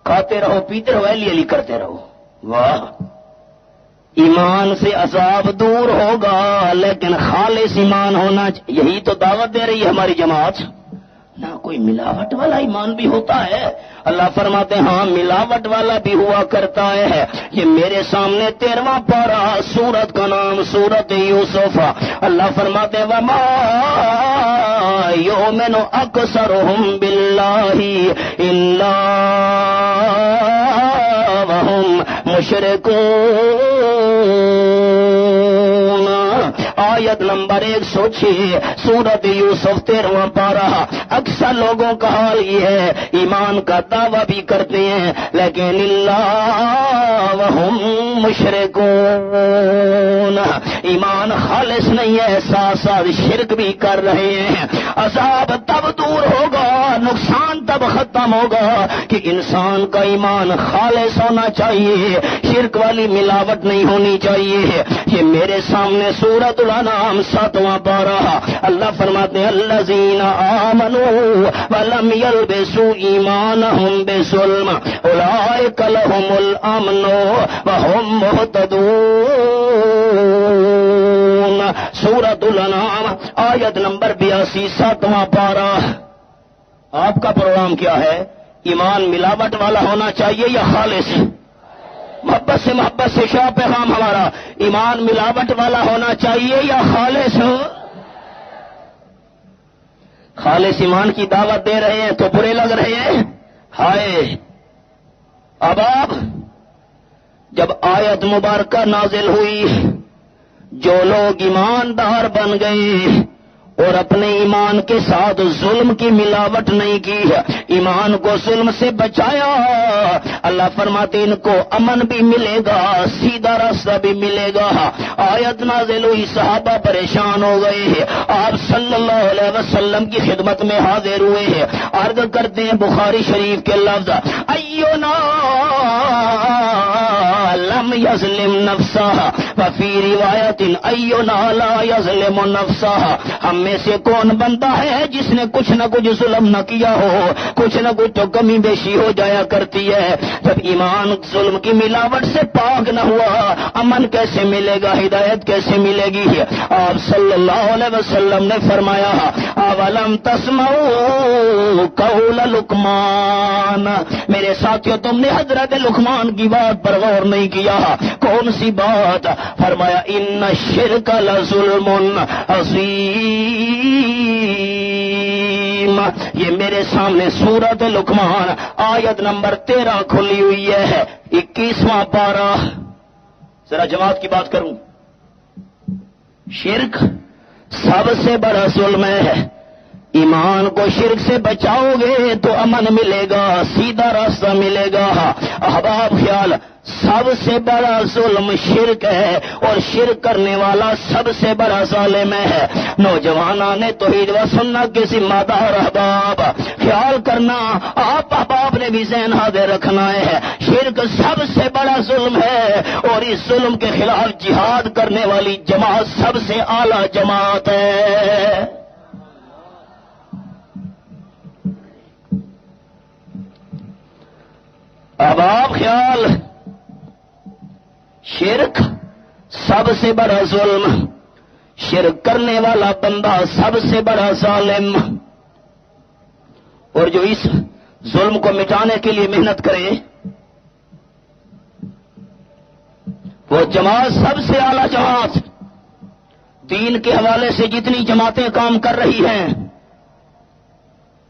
Speaker 1: کھاتے رہو پیتے رہو ایلی ایلی کرتے رہو۔ واہ، ایمان سے عذاب دور ہوگا لیکن خالص ایمان ہونا چاہیے، یہی تو دعوت دے رہی ہے ہماری جماعت۔ نہ کوئی ملاوٹ والا ایمان بھی ہوتا ہے، اللہ فرماتے ہیں ہاں ملاوٹ والا بھی ہوا کرتا ہے۔ یہ میرے سامنے 13واں پارہ، سورت کا نام سورت یوسف، اللہ فرماتے ہیں وما یؤمن اکثرهم باللہ الا وهم مشرکون۔ آیت نمبر 106 سورت یوسف 13واں پارہ۔ اکثر لوگوں کا حال یہ ہے، ایمان کا دعویٰ بھی کرتے ہیں لیکن اللہ وہم مشرکون، ایمان خالص نہیں ہے، ساتھ ساتھ شرک بھی کر رہے ہیں۔ عذاب تب دور ہوگا، نقصان تب ختم ہوگا کہ انسان کا ایمان خالص ہونا چاہیے، شرک والی ملاوٹ نہیں ہونی چاہیے۔ یہ میرے سامنے سورۃ الانعام 7واں پارہ، اللہ فرماتے ہیں الذین آمنوا ولم يلبسوا ایمانهم بظلم اولئک لهم الامن وهم مہتدون۔ سورۃ الانعام آیت نمبر 82 7واں پارہ۔ آپ کا پروگرام کیا ہے؟ ایمان ملاوٹ والا ہونا چاہیے یا خالص؟ محبت سے شاہ پیغام ہمارا، ایمان ملاوٹ والا ہونا چاہیے یا خالص؟ خالص ایمان کی دعوت دے رہے ہیں تو برے لگ رہے ہیں، ہائے۔ اب آپ جب آیت مبارکہ نازل ہوئی، جو لوگ ایماندار بن گئے اور اپنے ایمان کے ساتھ ظلم کی ملاوٹ نہیں کی ہے، ایمان کو ظلم سے بچایا، اللہ فرماتے ان کو امن بھی ملے گا، سیدھا راستہ بھی ملے گا۔ آیت نازل ہوئی، صحابہ پریشان ہو گئے ہیں، آپ صلی اللہ علیہ وسلم کی خدمت میں حاضر ہوئے ہیں، عرض کرتے ہیں بخاری شریف کے لفظ، ایونا لم یظلم نفسہ وفی روایت ایونا لا یظلم نفسہ، ہم میں سے کون بندہ ہے جس نے کچھ نہ کچھ ظلم نہ کیا ہو، کچھ نہ کچھ تو کمی بیشی ہو جایا کرتی ہے۔ جب ایمان ظلم کی ملاوٹ سے پاک نہ ہوا، امن کیسے ملے گا، ہدایت کیسے ملے گی؟ آپ صلی اللہ علیہ وسلم نے فرمایا، اولم تسمعوا قول لقمان، میرے ساتھیو تم نے حضرت لقمان کی بات پر غور نہیں کیا؟ کون سی بات؟ فرمایا ان الشرک لظلم عظیم۔ یہ میرے سامنے سورۃ لقمان آیت نمبر 13 کھلی ہوئی ہے، 21واں پارہ، ذرا جماعت کی بات کروں۔ شرک سب سے بڑا ظلم ہے، ایمان کو شرک سے بچاؤ گے تو امن ملے گا، سیدھا راستہ ملے گا۔ احباب خیال، سب سے بڑا ظلم شرک ہے، اور شرک کرنے والا سب سے بڑا ظالم ہے۔ نوجوانان توحید و سنت کے ذمہ دار احباب، خیال کرنا، آپ احباب نے بھی ذہن حاضر رکھنا ہے، شرک سب سے بڑا ظلم ہے، اور اس ظلم کے خلاف جہاد کرنے والی جماعت سب سے اعلیٰ جماعت ہے۔ احباب خیال، شرک سب سے بڑا ظلم، شرک کرنے والا بندہ سب سے بڑا ظالم، اور جو اس ظلم کو مٹانے کے لیے محنت کرے وہ جماعت سب سے اعلیٰ جماعت۔ دین کے حوالے سے جتنی جماعتیں کام کر رہی ہیں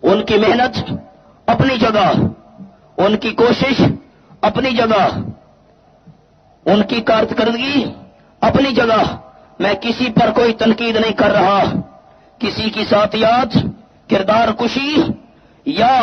Speaker 1: ان کی محنت اپنی جگہ، ان کی کوشش اپنی جگہ، ان کی کارکردگی اپنی جگہ۔ میں کسی پر کوئی تنقید نہیں کر رہا، کسی کی ذاتیات، کردار کشی یا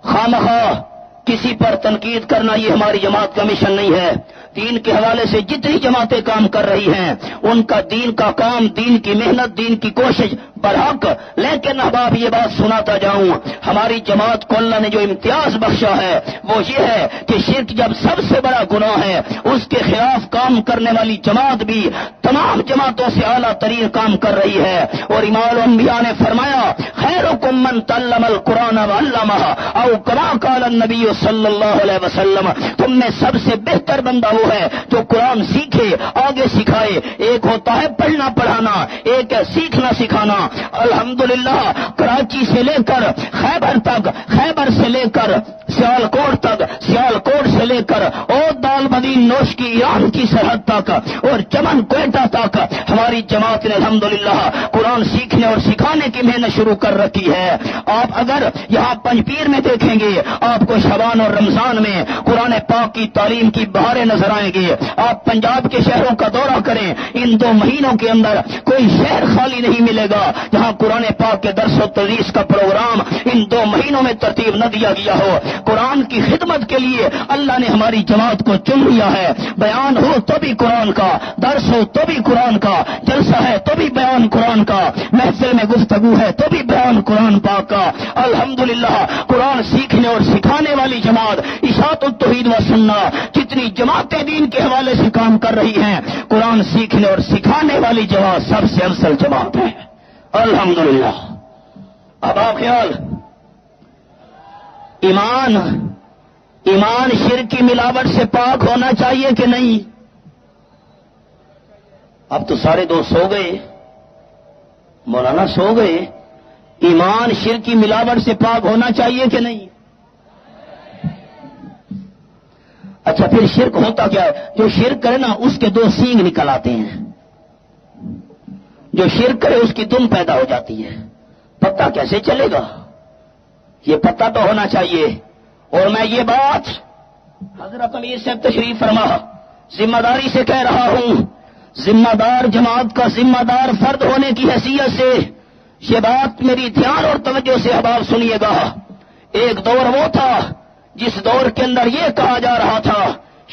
Speaker 1: خامخواہ کسی پر تنقید کرنا یہ ہماری جماعت کا مشن نہیں ہے۔ دین کے حوالے سے جتنی جماعتیں کام کر رہی ہیں ان کا دین کا کام، دین کی محنت، دین کی کوشش برحق، لیکن احباب یہ بات سناتا جاؤں، ہماری جماعت کو اللہ نے جو امتیاز بخشا ہے وہ یہ ہے کہ شرک جب سب سے بڑا گناہ ہے اس کے خلاف کام کرنے والی جماعت بھی تمام جماعتوں سے اعلیٰ ترین کام کر رہی ہے۔ اور امام الانبیاء نے فرمایا، خیرکم من تعلم القرآن وعلمہ، او کما قال النبی صلی اللہ علیہ وسلم، تم میں سب سے بہتر بندہ وہ ہے جو قرآن سیکھے آگے سکھائے۔ ایک ہوتا ہے پڑھنا پڑھانا، ایک ہے سیکھنا سکھانا۔ الحمدللہ کراچی سے لے کر خیبر تک، خیبر سے لے کر سیالکوٹ تک، سیالکوٹ سے لے کر اور دال مدین نوش کی ایران کی سرحد تک اور چمن کوئٹہ تک ہماری جماعت نے الحمدللہ قرآن سیکھنے اور سکھانے کی محنت شروع کر رکھی ہے۔ آپ اگر یہاں پنجپیر میں دیکھیں گے آپ کو شعبان اور رمضان میں قرآن پاک کی تعلیم کی بہاریں نظر آئیں گے۔ آپ پنجاب کے شہروں کا دورہ کریں، ان 2 مہینوں کے اندر کوئی شہر خالی نہیں ملے گا جہاں قرآن پاک کے درس و تدریس کا پروگرام ان 2 مہینوں میں ترتیب نہ دیا گیا ہو۔ قرآن کی خدمت کے لیے اللہ نے ہماری جماعت کو چن لیا ہے۔ بیان ہو تو بھی قرآن کا، درس ہو تو بھی قرآن کا، جلسہ ہے تو بھی بیان قرآن کا، محفل میں گفتگو ہے تو بھی بیان قرآن پاک کا۔ الحمدللہ قرآن سیکھنے اور سکھانے والی جماعت اشاعت التوحید و سنت جتنی جماعتیں دین کے حوالے سے کام کر رہی ہیں، قرآن سیکھنے اور سکھانے والی جماعت سب سے افضل جماعت ہے۔ الحمدللہ۔ اب آپ خیال، ایمان شرک کی ملاوٹ سے پاک ہونا چاہیے کہ نہیں؟ اب تو سارے دوست سو گئے، مولانا سو گئے۔ ایمان شرک کی ملاوٹ سے پاک ہونا چاہیے کہ نہیں؟ اچھا پھر شرک ہوتا کیا ہے؟ جو شرک کرے نا اس کے 2 سینگ نکل آتے ہیں، جو شرک کرے اس کی دم پیدا ہو جاتی ہے۔ پتہ کیسے چلے گا؟ یہ پتہ تو ہونا چاہیے۔ اور میں یہ بات حضرت امیر صاحب تشریف فرما ذمہ داری سے کہہ رہا ہوں، ذمہ دار جماعت کا ذمہ دار فرد ہونے کی حیثیت سے یہ بات میری دھیان اور توجہ سے احباب سنیے گا. ایک دور وہ تھا جس دور کے اندر یہ کہا جا رہا تھا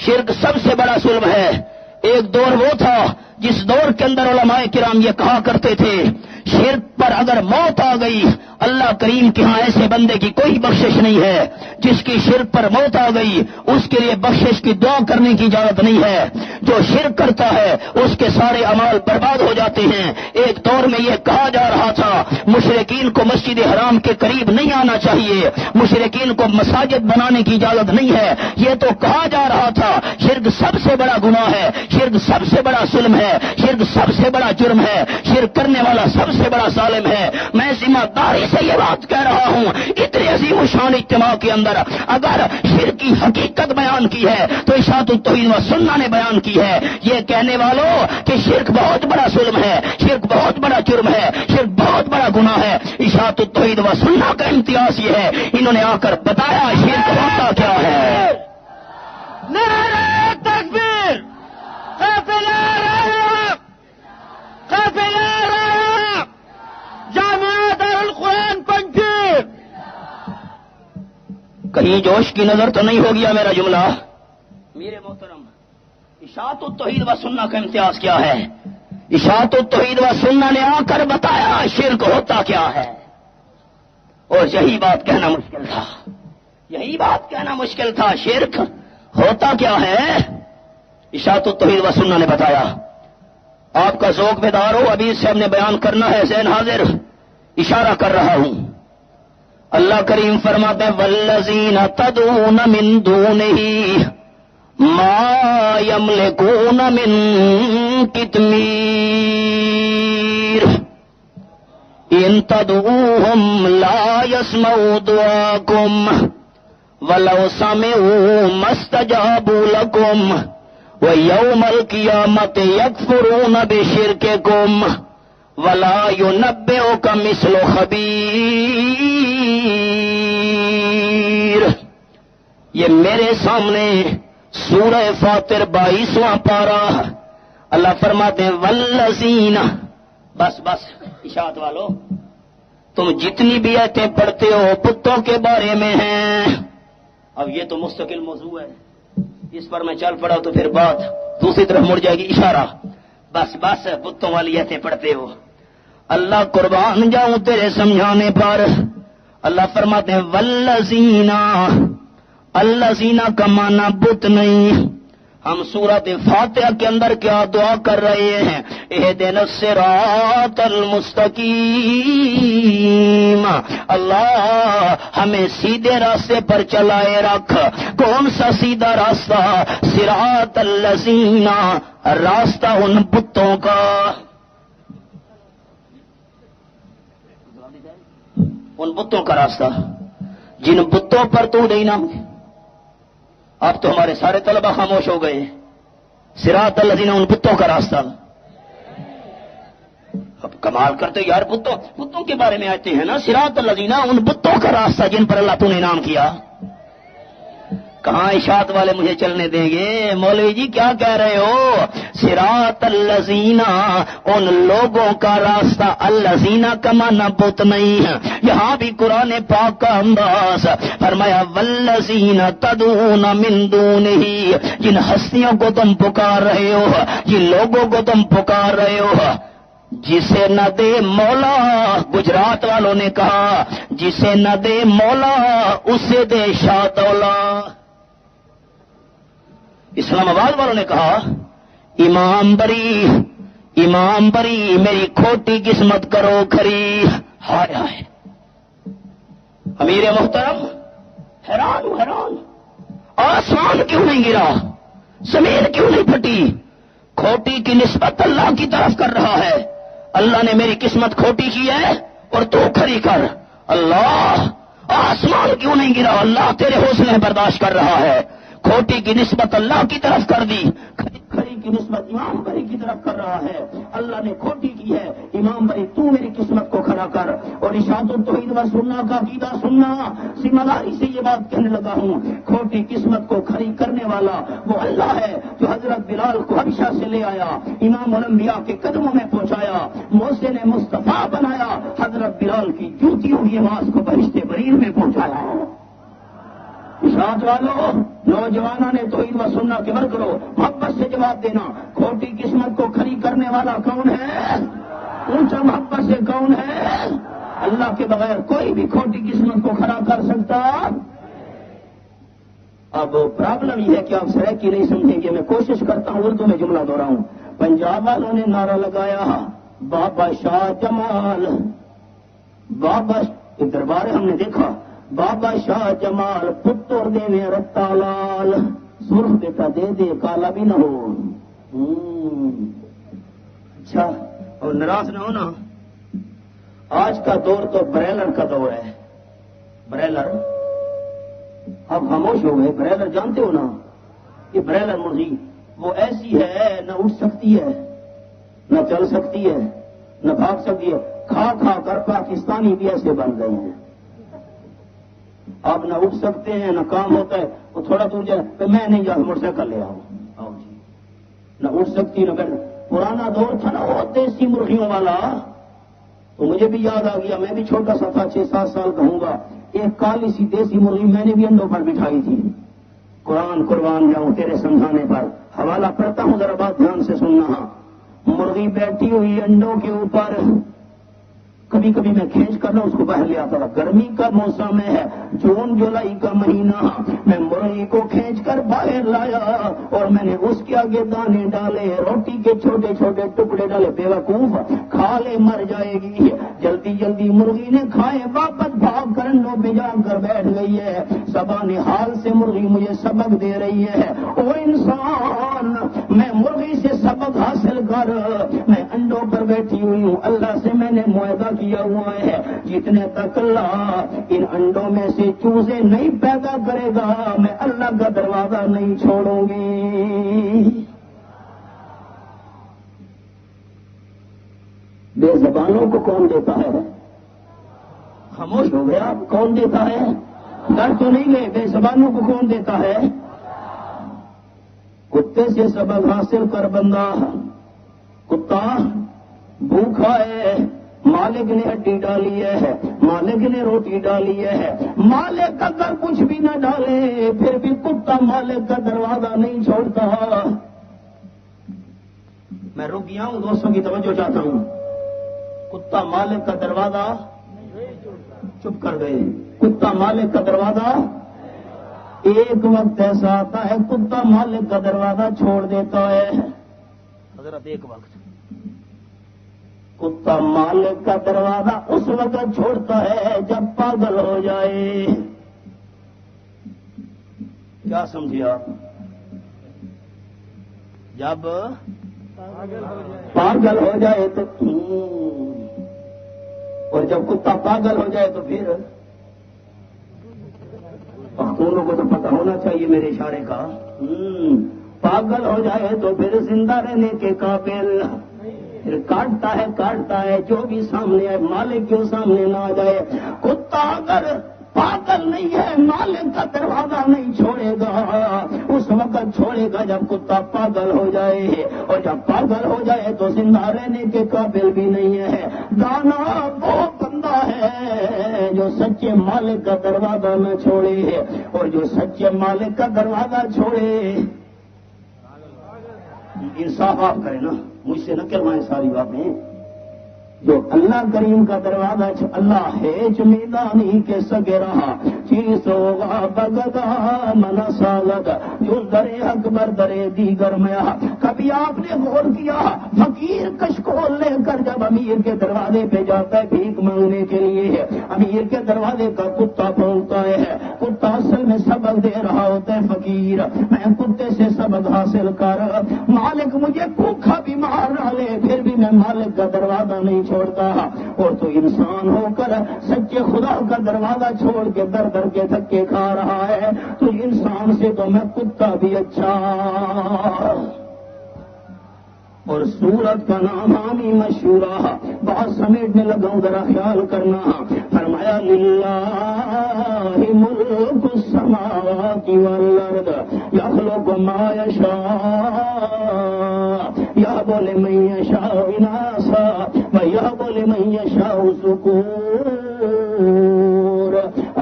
Speaker 1: شرک سب سے بڑا ظلم ہے. ایک دور وہ تھا جس دور کے اندر علماء کرام یہ کہا کرتے تھے شرک پر اگر موت آ گئی اللہ کریم کے ہاں ایسے بندے کی کوئی بخشش نہیں ہے. جس کی شرک پر موت آ گئی اس کے لیے بخشش کی دعا کرنے کی اجازت نہیں ہے. جو شرک کرتا ہے اس کے سارے اعمال برباد ہو جاتے ہیں. ایک دور میں یہ کہا جا رہا تھا مشرکین کو مسجد حرام کے قریب نہیں آنا چاہیے, مشرکین کو مساجد بنانے کی اجازت نہیں ہے. یہ تو کہا جا رہا تھا شرک سب سے بڑا گناہ ہے, شرک سب سے بڑا ظلم ہے, شرک سب سے بڑا جرم ہے, شرک کرنے والا سب سے بڑا ظالم ہے. میں ذمہ داری سے یہ بات کہہ رہا ہوں اتنے عظیم شان اجتماع کے اندر اگر شرک کی حقیقت بیان کی ہے تو اشاعت التوحید و سنہ نے بیان کی ہے. یہ کہنے والوں کہ شرک بہت بڑا ظلم ہے, شرک بہت بڑا جرم ہے, شرک بہت بڑا گناہ ہے, اشاعت التوحید و سنہ کا امتیاز یہ ہے انہوں نے آ کر بتایا شرک ہوتا کیا ہے.
Speaker 2: نعرہ تکبیر, قافلہ رحمت, قافلہ رحمت, جامعہ دارالقرآن پنجیر.
Speaker 1: کہیں جوش کی نظر تو نہیں ہو گیا میرا جملہ؟ میرے محترم, اشاعت التوحید و سنہ کا امتیاز کیا ہے؟ اشاعت التوحید و سنہ نے آ کر بتایا شرک ہوتا کیا ہے. اور یہی بات کہنا مشکل تھا, یہی بات کہنا مشکل تھا. شرک ہوتا کیا ہے اشاعت التوحید و سنہ نے بتایا. آپ کا ذوق بیدار ہو, ابھی سے ہم نے بیان کرنا ہے, ذہن حاضر, اشارہ کر رہا ہوں. اللہ کریم فرماتے ہیں والذین تدعون من دونہ ما یملکون من قطمیر ان تدعوہم لا یسمعوا دعاکم ولو سمعوا ما استجابوا لکم وَيَوْمَ الْقِيَامَةِ يَكْفُرُونَ بِشِرْكِكُمْ وَلَا يُنَبِّئُكَ مِثْلُ خَبِيرٍ. یہ میرے سامنے سورہ فاطر 22واں پارہ, اللہ فرماتے ہیں والذین, بس بس اشاعت والو, تم جتنی بھی آیتیں پڑھتے ہو بتوں کے بارے میں ہیں. اب یہ تو مستقل موضوع ہے, اس پر میں چل پڑا تو پھر بات دوسری طرف مڑ جائے گی. اشارہ بس بس بتوں والی ایتیں پڑھتے ہو. اللہ قربان جاؤں تیرے سمجھانے پر. اللہ فرماتے ہیں والذین, الذین کا معنی بت نہیں. ہم سورۃ فاتحہ کے اندر کیا دعا کر رہے ہیں اہدنا الصراط المستقیم, اللہ ہمیں سیدھے راستے پر چلائے رکھ. کون سا سیدھا راستہ؟ صراط الذین, راستہ ان بتوں کا, ان بتوں کا راستہ جن بتوں پر تو دینا. اب تو ہمارے سارے طلبہ خاموش ہو گئے. صراط الذین, ان بتوں کا راستہ. اب کمال کرتے یار, بتوں کے بارے میں آتے ہیں نا, صراط الذین, ان بتوں کا راستہ جن پر اللہ تو نے انعام کیا. کہاں اشاعت والے مجھے چلنے دیں گے؟ مولوی جی کیا کہہ رہے ہو؟ صراط الذین, ان لوگوں کا راستہ. الذین کا معنی بت نہیں ہے. یہاں بھی قرآن پاک کا انداز فرمایا والذین تدعون من دونہ, جن ہستیوں کو تم پکار رہے ہو, جن لوگوں کو تم پکار رہے ہو, جسے نہ دے مولا. گجرات والوں نے کہا جسے نہ دے مولا اسے دے شاہ دولا. اسلام آباد والوں نے کہا امام بری, امام بری, میری کھوٹی قسمت کرو کھری. ہائے ہائے امیر محترم, حیران حیران, آسمان کیوں نہیں گرا, زمین کیوں نہیں پھٹی؟ کھوٹی کی نسبت اللہ کی طرف کر رہا ہے. اللہ نے میری قسمت کھوٹی کی ہے اور تو کھری کر. اللہ, آسمان کیوں نہیں گرا؟ اللہ تیرے حوصلے برداشت کر رہا ہے. کھوٹی کی نسبت اللہ کی طرف کر دی, کھری کی نسبت امام بھائی کی طرف کر رہا ہے، اللہ نے کھوٹی کی ہے، امام بھائی تو میری قسمت کو کھڑا کر۔ اور ارشاد التوحید و سننا کا عقیدہ سننا، ذمہ داری سے یہ بات کہنے لگا ہوں، کھوٹی قسمت کو کھڑی کرنے والا وہ اللہ ہے جو حضرت بلال کو حبشہ سے لے آیا، امام الانبیاء کے قدموں میں پہنچایا، محسن مصطفیٰ بنایا، حضرت بلال کی جوتی ہوئی آواز کو بہشت بریر میں پہنچایا۔ اشاعت والوں، نوجوانوں نے توحید و سننا کے بر کرو، محبت سے جواب دینا، کھوٹی قسمت کو کھڑی کرنے والا کون ہے؟ اونچا محبت سے کون ہے؟ اللہ کے بغیر کوئی بھی کھوٹی قسمت کو کھڑا کر سکتا۔ اب پرابلم یہ ہے کہ آپ سرائکی نہیں سمجھیں گے، میں کوشش کرتا ہوں اردو میں جملہ دوہراؤں۔ پنجاب والوں نے نعرہ لگایا بابا شاہ جمال، بابا دربار ہم نے دیکھا، بابا شاہ جمال پتر دے میں رتا لال، سرخ دیتا دے دے کالا بھی نہ ہو۔ اچھا، اور ناراض نہ ہونا، آج کا دور تو بریلر کا دور ہے۔ بریلر اب خاموش ہو گئے، بریلر جانتے ہو نا؟ یہ بریلر مرغی وہ ایسی ہے، نہ اٹھ سکتی ہے، نہ چل سکتی ہے، نہ بھاگ سکتی ہے، کھا کھا کر پاکستانی بھی ایسے بن گئے ہیں۔ آپ نہ اٹھ سکتے ہیں، نہ کام ہوتا ہے، وہ تھوڑا دور جائے تو میں نہیں جا، موٹر سائیکل لے آؤ جی، نہ اٹھ سکتی نہ بیٹھ۔ پرانا دور تھا نا وہ دیسی مرغیوں والا، تو مجھے بھی یاد آ گیا، میں بھی چھوٹا سا تھا، 6-7 سال کا ہوں گا، ایک کالی سی دیسی مرغی میں نے بھی انڈوں پر بٹھائی تھی۔ قرآن قربان جاؤں تیرے سمجھانے پر، حوالہ پڑھتا ہوں، ذرا بات دھیان سے سننا۔ مرغی بیٹھی ہوئی انڈوں کے اوپر، کبھی کبھی میں کھینچ کر اس کو باہر لے آتا تھا، گرمی کا موسم ہے، جون جولائی کا مہینہ، میں مرغی کو کھینچ کر باہر لایا اور میں نے اس کے آگے دانے ڈالے، روٹی کے چھوٹے چھوٹے ٹکڑے ڈالے، بے وقوف کھا لے مر جائے گی۔ جلدی جلدی مرغی نے کھائے، واپس بھاگ کر انڈوں پہ جا کر بیٹھ گئی ہے۔ زبان حال سے مرغی مجھے سبق دے رہی ہے، او انسان، میں مرغی سے سبق حاصل کر، میں انڈوں پر بیٹھی ہوئی ہوں، اللہ سے میں نے معاہدہ کیا ہوا ہے، جتنے تک اللہ ان انڈوں میں سے چوزے نہیں پیدا کرے گا، میں اللہ کا دروازہ نہیں چھوڑوں گی۔ بے زبانوں کو کون دیتا ہے؟ خاموش ہو گیا، کون دیتا ہے؟ ڈر تو نہیں گئے، بے زبانوں کو کون دیتا ہے؟ کتے سے سبق حاصل کر بندہ، کتا بھوکا ہے، مالک نے ہڈی ڈالی ہے، مالک نے روٹی ڈالی ہے، مالک اگر کچھ بھی نہ ڈالے پھر بھی کتا مالک کا دروازہ نہیں چھوڑتا۔ میں رک گیا ہوں، دوستوں کی توجہ چاہتا ہوں، کتا مالک کا دروازہ چپ کر گئے، کتا مالک کا دروازہ، ایک وقت ایسا آتا ہے کتا مالک کا دروازہ چھوڑ دیتا ہے۔ حضرت ایک وقت کتا مالک کا دروازہ اس وقت چھوڑتا ہے جب پاگل ہو جائے۔ کیا سمجھے آپ؟ جب پاگل ہو جائے تو، اور جب کتا پاگل ہو جائے تو پھر پختونوں کو تو پتہ ہونا چاہیے میرے اشارے کا، پاگل ہو جائے تو پھر زندہ رہنے کے قابل، پھر کاٹتا ہے جو بھی سامنے آئے، مالک کیوں سامنے نہ آ جائے۔ کتا اگر پاگل نہیں ہے، مالک کا دروازہ نہیں چھوڑے گا، اس وقت چھوڑے گا جب کتا پاگل ہو جائے، اور جب پاگل ہو جائے تو زندہ رہنے کے قابل بھی نہیں ہے۔ دانا وہ بندہ ہے جو سچے مالک کا دروازہ نہ چھوڑے، اور جو سچے مالک کا دروازہ چھوڑے، انصاف آپ کریں نا، مجھ سے نہ کروائیں ساری باتیں، جو اللہ کریم کا دروازہ اللہ ہے میدانی کے سگے رہا چیز ہوگا بگدا منا ساگد جو درے اکبر درے دیگر میں۔ کبھی آپ نے غور کیا، فقیر کشکول لے کر جب امیر کے دروازے پہ جاتا ہے بھیک مانگنے کے لیے، امیر کے دروازے کا کتا بھونکتا ہے، کتا اصل میں سبق دے رہا ہوتا ہے، فقیر میں کتے سے سبق حاصل کر، مالک مجھے بھوکا بھی مار ڈالے پھر بھی میں مالک کا دروازہ نہیں چھوڑتا، اور تو انسان ہو کر سچے خدا کا دروازہ چھوڑ کے در در کے دھکے کھا رہا ہے، تو انسان سے تو میں کتا بھی اچھا۔ اور سورت کا نام عامی مشہورہ بہت سمیٹنے لگا ہوں، ذرا خیال کرنا. فرمایا للہ ملک السماوات والارض یخلق ما یشاء یہب لمن یشاء اناثا ویہب لمن یشاء ذکور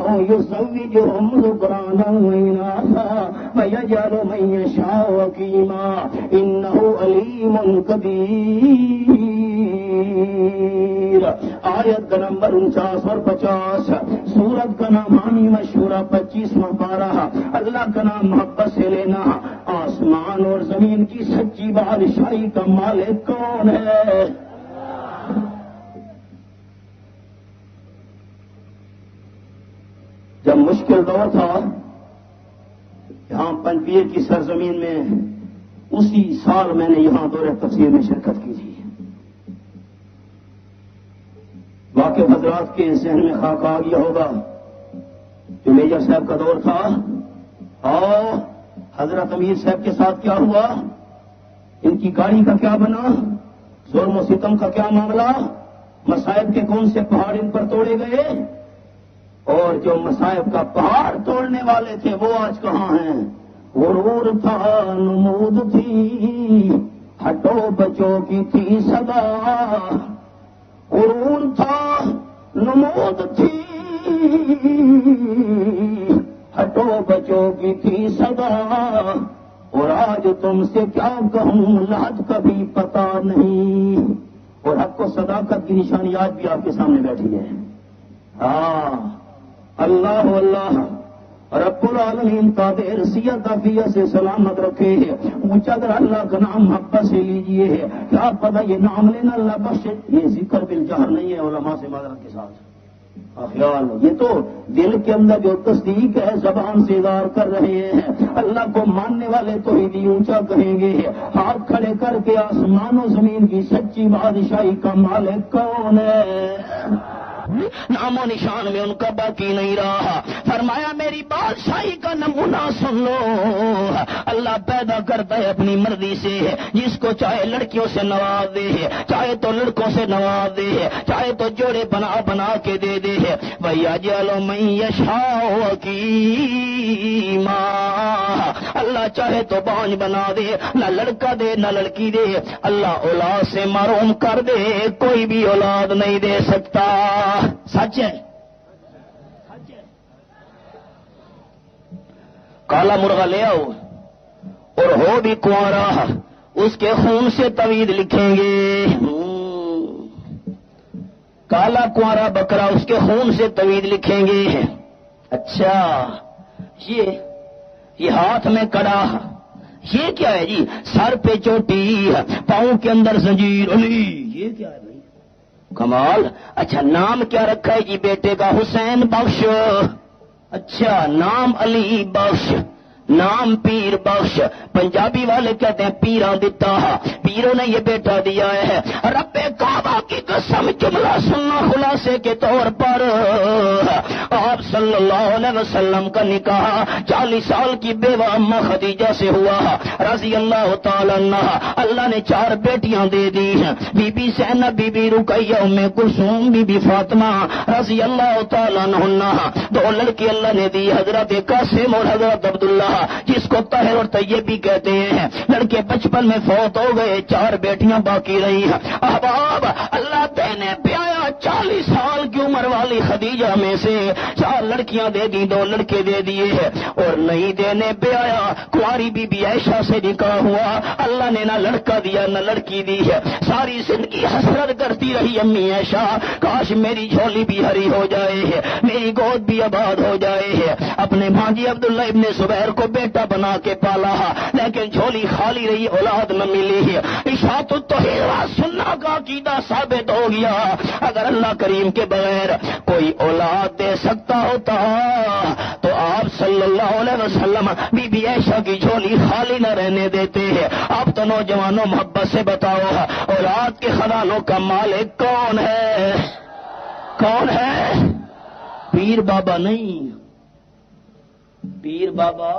Speaker 1: او یزوجہم ذکرانا واناثا ویجعل من یشاء عقیما انہ علیم قدیر. آیت کا نمبر 49 اور 50. سورت کا نام عامی مشہورہ 25واں پارہ. اللہ کا نام محبت سے لینا. آسمان اور زمین کی سچی بادشاہی کا مالک کون ہے؟ جب مشکل دور تھا یہاں پنجپیر کی سرزمین میں، اسی سال میں نے یہاں دورہ تفسیر میں شرکت کی تھی. واقف حضرات کے ذہن میں خاکہ آ گیا ہوگا جو میجر صاحب کا دور تھا، اور حضرت امیر صاحب کے ساتھ کیا ہوا، ان کی گاڑی کا کیا بنا، ظلم و ستم کا کیا معاملہ، مصائب کے کون سے پہاڑ ان پر توڑے گئے، اور جو مصائب کا پہاڑ توڑنے والے تھے وہ آج کہاں ہیں؟ غرور تھا، نمود تھی، ہٹو بچوں کی تھی صدا. غرور تھا، نمود تھی، ہٹو بچوں کی تھی صدا. اور آج تم سے کیا کہوں، لحد کا بھی پتا نہیں. اور حق و صداقت کی نشانی آج بھی آپ کے سامنے بیٹھی ہے. ہاں، اللہ اللہ رب العالمین کا دیر سیت عافیت سے سلامت رکھے. اونچا اگر اللہ کا نام محبت سے لیجئے. کیا پتہ یہ نام لینا اللہ بخشے. یہ ذکر بالجہر نہیں ہے، علماء سے معذرت کے ساتھ خیال. یہ تو دل کے اندر جو تصدیق ہے، زبان سے اظہار کر رہے ہیں. اللہ کو ماننے والے توحیدی اونچا کہیں گے. ہاتھ کھڑے کر کے آسمان و زمین کی سچی بادشاہی کا مالک کون ہے؟ نام و نشان میں ان کا باقی نہیں رہا. فرمایا میری بادشاہی کا نمونہ سن لو. اللہ پیدا کرتا ہے اپنی مرضی سے، جس کو چاہے لڑکیوں سے نواز دے، چاہے تو لڑکوں سے نواز دے، چاہے تو جوڑے بنا بنا کے دے دے. وَيَجْعَلُ مَن يَشَاءُ عَقِيمًا. اللہ چاہے تو بانج بنا دے، نہ لڑکا دے نہ لڑکی دے. اللہ اولاد سے محروم کر دے، کوئی بھی اولاد نہیں دے سکتا. سچ ہے. کالا مرغا لے آؤ اور ہو بھی کنوارا، اس کے خون سے توید لکھیں گے. کالا کنوارا بکرا، اس کے خون سے توید لکھیں گے. اچھا، یہ ہاتھ میں کڑا، یہ کیا ہے جی؟ سر پہ چوٹی، پاؤں کے اندر زنجیر. علی، یہ کیا ہے بھائی؟ کمال. اچھا، نام کیا رکھا ہے جی بیٹے کا؟ حسین بخش. اچھا، نام علی بخش، نام پیر بخش. پنجابی والے کہتے ہیں پیراں دتا، پیروں نے یہ بیٹا دیا ہے. رب کعبہ کی قسم، جملہ سننا خلاصے کے طور پر. آپ صلی اللہ علیہ وسلم کا نکاح 40 سال کی بیوہ اما خدیجہ سے ہوا رضی اللہ تعالی عنہ. اللہ نے 4 بیٹیاں دے دی ہیں، Bibi Zainab, Bibi Ruqayya, Umm Kulsoom, be be Fatima رضی اللہ تعالی عنہ. 2 لڑکے اللہ نے دی، حضرت قاسم اور حضرت عبداللہ، جس کو طاہر اور طیب بھی کہتے ہیں. لڑکے بچپن میں فوت ہو گئے، 4 بیٹیاں باقی رہی ہیں. احباب، اللہ دینے پہ آیا 40 سال کی عمر والی خدیجہ میں سے 4 لڑکیاں دے دی، 2 لڑکے دے دیے ہیں. اور نہیں دینے پہ آیا کنواری بی بی عائشہ سے نکاح ہوا. اللہ نے نہ لڑکا دیا نہ لڑکی دی ہے. ساری زندگی حسرت کرتی رہی امی عائشہ، کاش میری جھولی بھی ہری ہو جائے، میری گود بھی آباد ہو جائے. اپنے بھانجی عبداللہ ابن زبیر کو بیٹا بنا کے پالا، لیکن جھولی خالی رہی، اولاد نہ ملی. اشاعت التوحید و سنہ کا عقیدہ ثابت ہو گیا. اگر اللہ کریم کے بغیر کوئی اولاد دے سکتا ہوتا تو آپ صلی اللہ علیہ وسلم بی بی عائشہ کی جھولی خالی نہ رہنے دیتے. آپ تو نوجوانوں محبت سے بتاؤ، اولاد کے خزانوں کا مالک کون ہے؟ کون ہے؟ پیر بابا نہیں، پیر بابا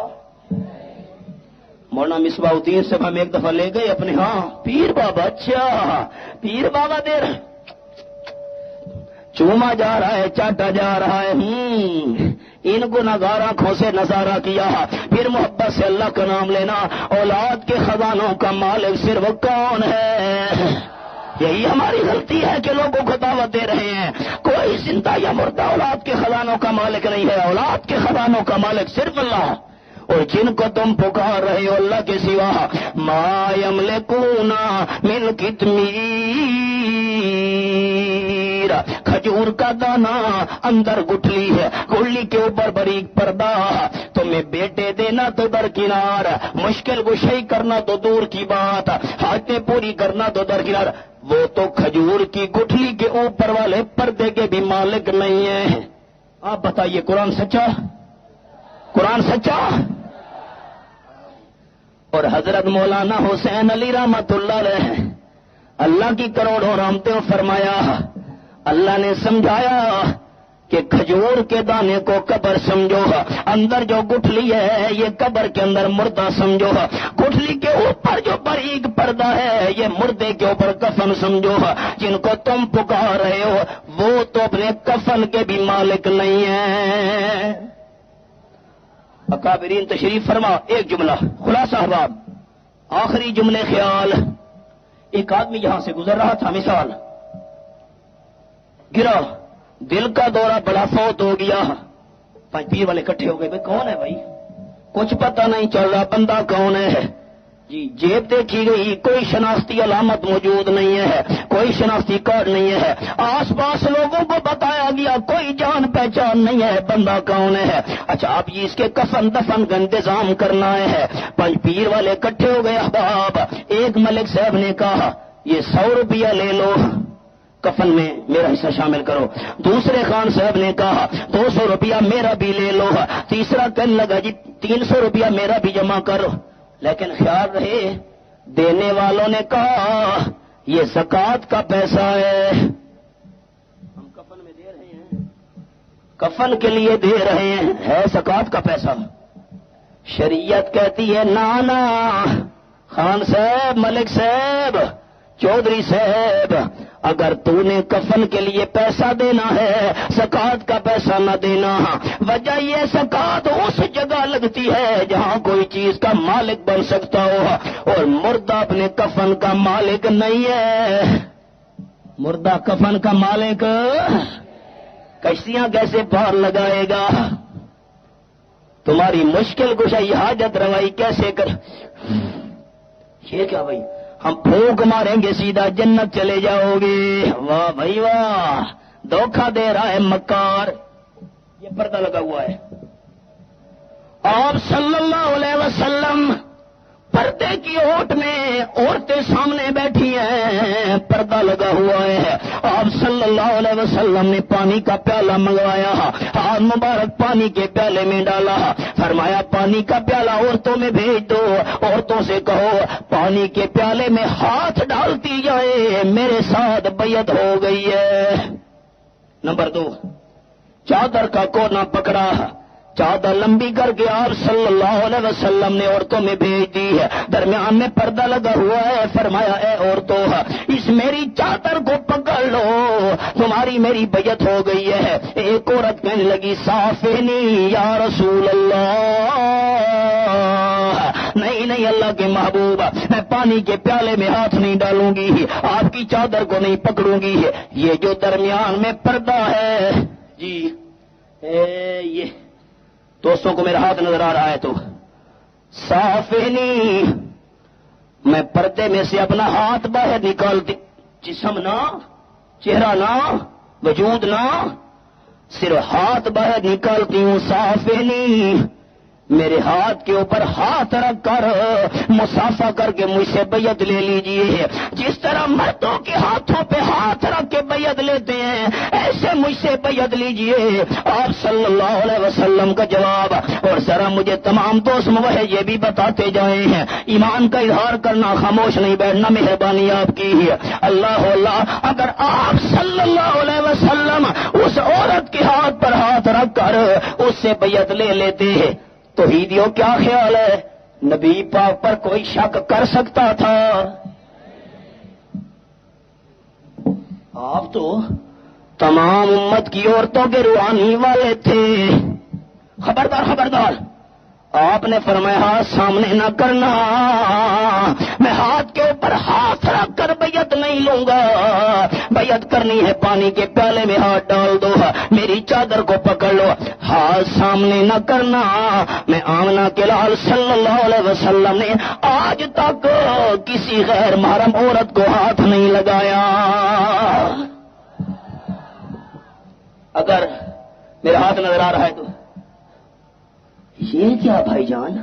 Speaker 1: مولانا مصباح الدین سے ہم ایک دفعہ لے گئے اپنے ہاں پیر بابا. اچھا پیر بابا دیر چوما جا رہا ہے, چاٹا جا رہا ہے. ان کو نگار آنکھوں سے نظارہ کیا, پھر محبت سے اللہ کا نام لینا. اولاد کے خزانوں کا مالک صرف کون ہے؟ یہی ہماری غلطی ہے کہ لوگوں کو دعوت دے رہے ہیں. کوئی زندہ یا مردہ اولاد کے خزانوں کا مالک نہیں ہے. اولاد کے خزانوں کا مالک صرف اللہ. اور جن کو تم پکار رہے ہو اللہ کے سوا, ما یملکون من قطمیر, کھجور کا دانا اندر گٹھلی ہے, گٹھلی کے اوپر باریک پردہ. تمہیں بیٹے دینا تو درکنار, مشکل کشائی کرنا تو دور کی بات, حاجتیں پوری کرنا تو درکنار. وہ تو کھجور کی گٹھلی کے اوپر والے پردے کے بھی مالک نہیں ہیں. آپ بتائیے قرآن سچا؟ قرآن سچا؟ اور حضرت مولانا حسین علی رحمت اللہ علیہ اللہ کی کروڑوں رحمتیں فرمایا, اللہ نے سمجھایا کہ کھجور کے دانے کو قبر سمجھو, اندر جو گٹھلی ہے یہ قبر کے اندر مردہ سمجھو, گٹھلی کے اوپر جو باریک پردہ ہے یہ مردے کے اوپر کفن سمجھو. جن کو تم پکار رہے ہو وہ تو اپنے کفن کے بھی مالک نہیں ہیں. اکابرین تشریف فرما. ایک جملہ خلاصہ احباب, آخری جملے خیال. ایک آدمی یہاں سے گزر رہا تھا, مثال گرا, دل کا دورہ بڑا, فوت ہو گیا. پانچ پیر والے اکٹھے ہو گئے, بھائی کون ہے بھائی؟ کچھ پتہ نہیں چل رہا بندہ کون ہے. جی جیب دیکھی گئی, کوئی شناختی علامت موجود نہیں ہے, کوئی شناختی کارڈ نہیں ہے. آس پاس لوگوں کو بتایا گیا, کوئی جان پہچان نہیں ہے, بندہ کون ہے؟ اچھا آپ یہ اس کے کفن دفن کا انتظام کرنا ہے. پنج پیر والے اکٹھے ہو گئے احباب. ایک ملک صاحب نے کہا یہ 100 روپیہ لے لو, کفن میں میرا حصہ شامل کرو. دوسرے خان صاحب نے کہا 200 روپیہ میرا بھی لے لو. تیسرا کہنے لگا جی 300 روپیہ میرا بھی جمع کرو. لیکن خیال رہے دینے والوں نے کہا یہ زکوٰۃ کا پیسہ ہے, ہم کفن میں دے رہے ہیں, کفن کے لیے دے رہے ہیں, ہے زکوٰۃ کا پیسہ. شریعت کہتی ہے نانا, خان صاحب, ملک صاحب, چودھری صاحب, اگر تو نے کفن کے لیے پیسہ دینا ہے زکوٰۃ کا پیسہ نہ دینا. وجہ یہ زکوٰۃ اس جگہ لگتی ہے جہاں کوئی چیز کا مالک بن سکتا ہو, اور مردہ اپنے کفن کا مالک نہیں ہے. مردہ کفن کا مالک کشتیاں کیسے پار لگائے گا؟ تمہاری مشکل کشائی حاجت روائی کیسے کر؟ یہ کیا بھائی, ہم پھونک ماریں گے سیدھا جنت چلے جاؤ گے. واہ بھائی واہ, دھوکہ دے رہا ہے مکار. یہ پردہ لگا ہوا ہے. آپ صلی اللہ علیہ وسلم پردے کی اوٹ میں عورتیں سامنے بیٹھی ہیں, پردہ لگا ہوا ہے. آپ صلی اللہ علیہ وسلم نے پانی کا پیالہ منگوایا, ہاتھ مبارک پانی کے پیالے میں ڈالا, فرمایا پانی کا پیالہ عورتوں میں بھیج دو, عورتوں سے کہو پانی کے پیالے میں ہاتھ ڈالتی جائے, میرے ساتھ بیعت ہو گئی ہے. نمبر 2, چادر کا کونا پکڑا, چادر لمبی کر کے آپ صلی اللہ علیہ وسلم نے عورتوں میں بھیج دی ہے. درمیان میں پردہ لگا ہوا ہے. فرمایا اے عورتوں, اس میری چادر کو پکڑ لو, تمہاری میری بیعت ہو گئی ہے. ایک عورت کہنے لگی صافنی یا رسول اللہ, نہیں نہیں اللہ کے محبوب, میں پانی کے پیالے میں ہاتھ نہیں ڈالوں گی, آپ کی چادر کو نہیں پکڑوں گی. یہ جو درمیان میں پردہ ہے جی, یہ دوستوں کو میرا ہاتھ نظر آ رہا ہے تو صافنی, میں پردے میں سے اپنا ہاتھ باہر نکالتی, جسم نہ, چہرہ نہ, وجود نہ, صرف ہاتھ باہر نکالتی ہوں. صافنی, میرے ہاتھ کے اوپر ہاتھ رکھ کر مصافحہ کر کے مجھ سے بیعت لے لیجئے. جس طرح مردوں کے ہاتھوں پہ ہاتھ رکھ کے بیعت لیتے ہیں ایسے مجھ سے بیعت لیجئے. آپ صلی اللہ علیہ وسلم کا جواب. اور ذرا مجھے تمام دوست مباح یہ بھی بتاتے جائیں ہیں, ایمان کا اظہار کرنا, خاموش نہیں بیٹھنا, مہربانی آپ کی ہے. اللہ اللہ, اگر آپ صلی اللہ علیہ وسلم اس عورت کے ہاتھ پر ہاتھ رکھ کر اس سے بیعت لے لیتے توحیدیوں کیا خیال ہے؟ نبی پاک پر کوئی شک کر سکتا تھا؟ آپ تو تمام امت کی عورتوں کے روحانی والے تھے. خبردار خبردار. آپ نے فرمایا ہاتھ سامنے نہ کرنا، میں ہاتھ کے اوپر ہاتھ رکھ کر بیعت نہیں لوں گا. بیعت کرنی ہے پانی کے پیالے میں ہاتھ ڈال دو، میری چادر کو پکڑ لو، ہاتھ سامنے نہ کرنا. میں آمنہ کے لال صلی اللہ علیہ وسلم نے آج تک کسی غیر محرم عورت کو ہاتھ نہیں لگایا. اگر میرا ہاتھ نظر آ رہا ہے تو یہ کیا بھائی جان،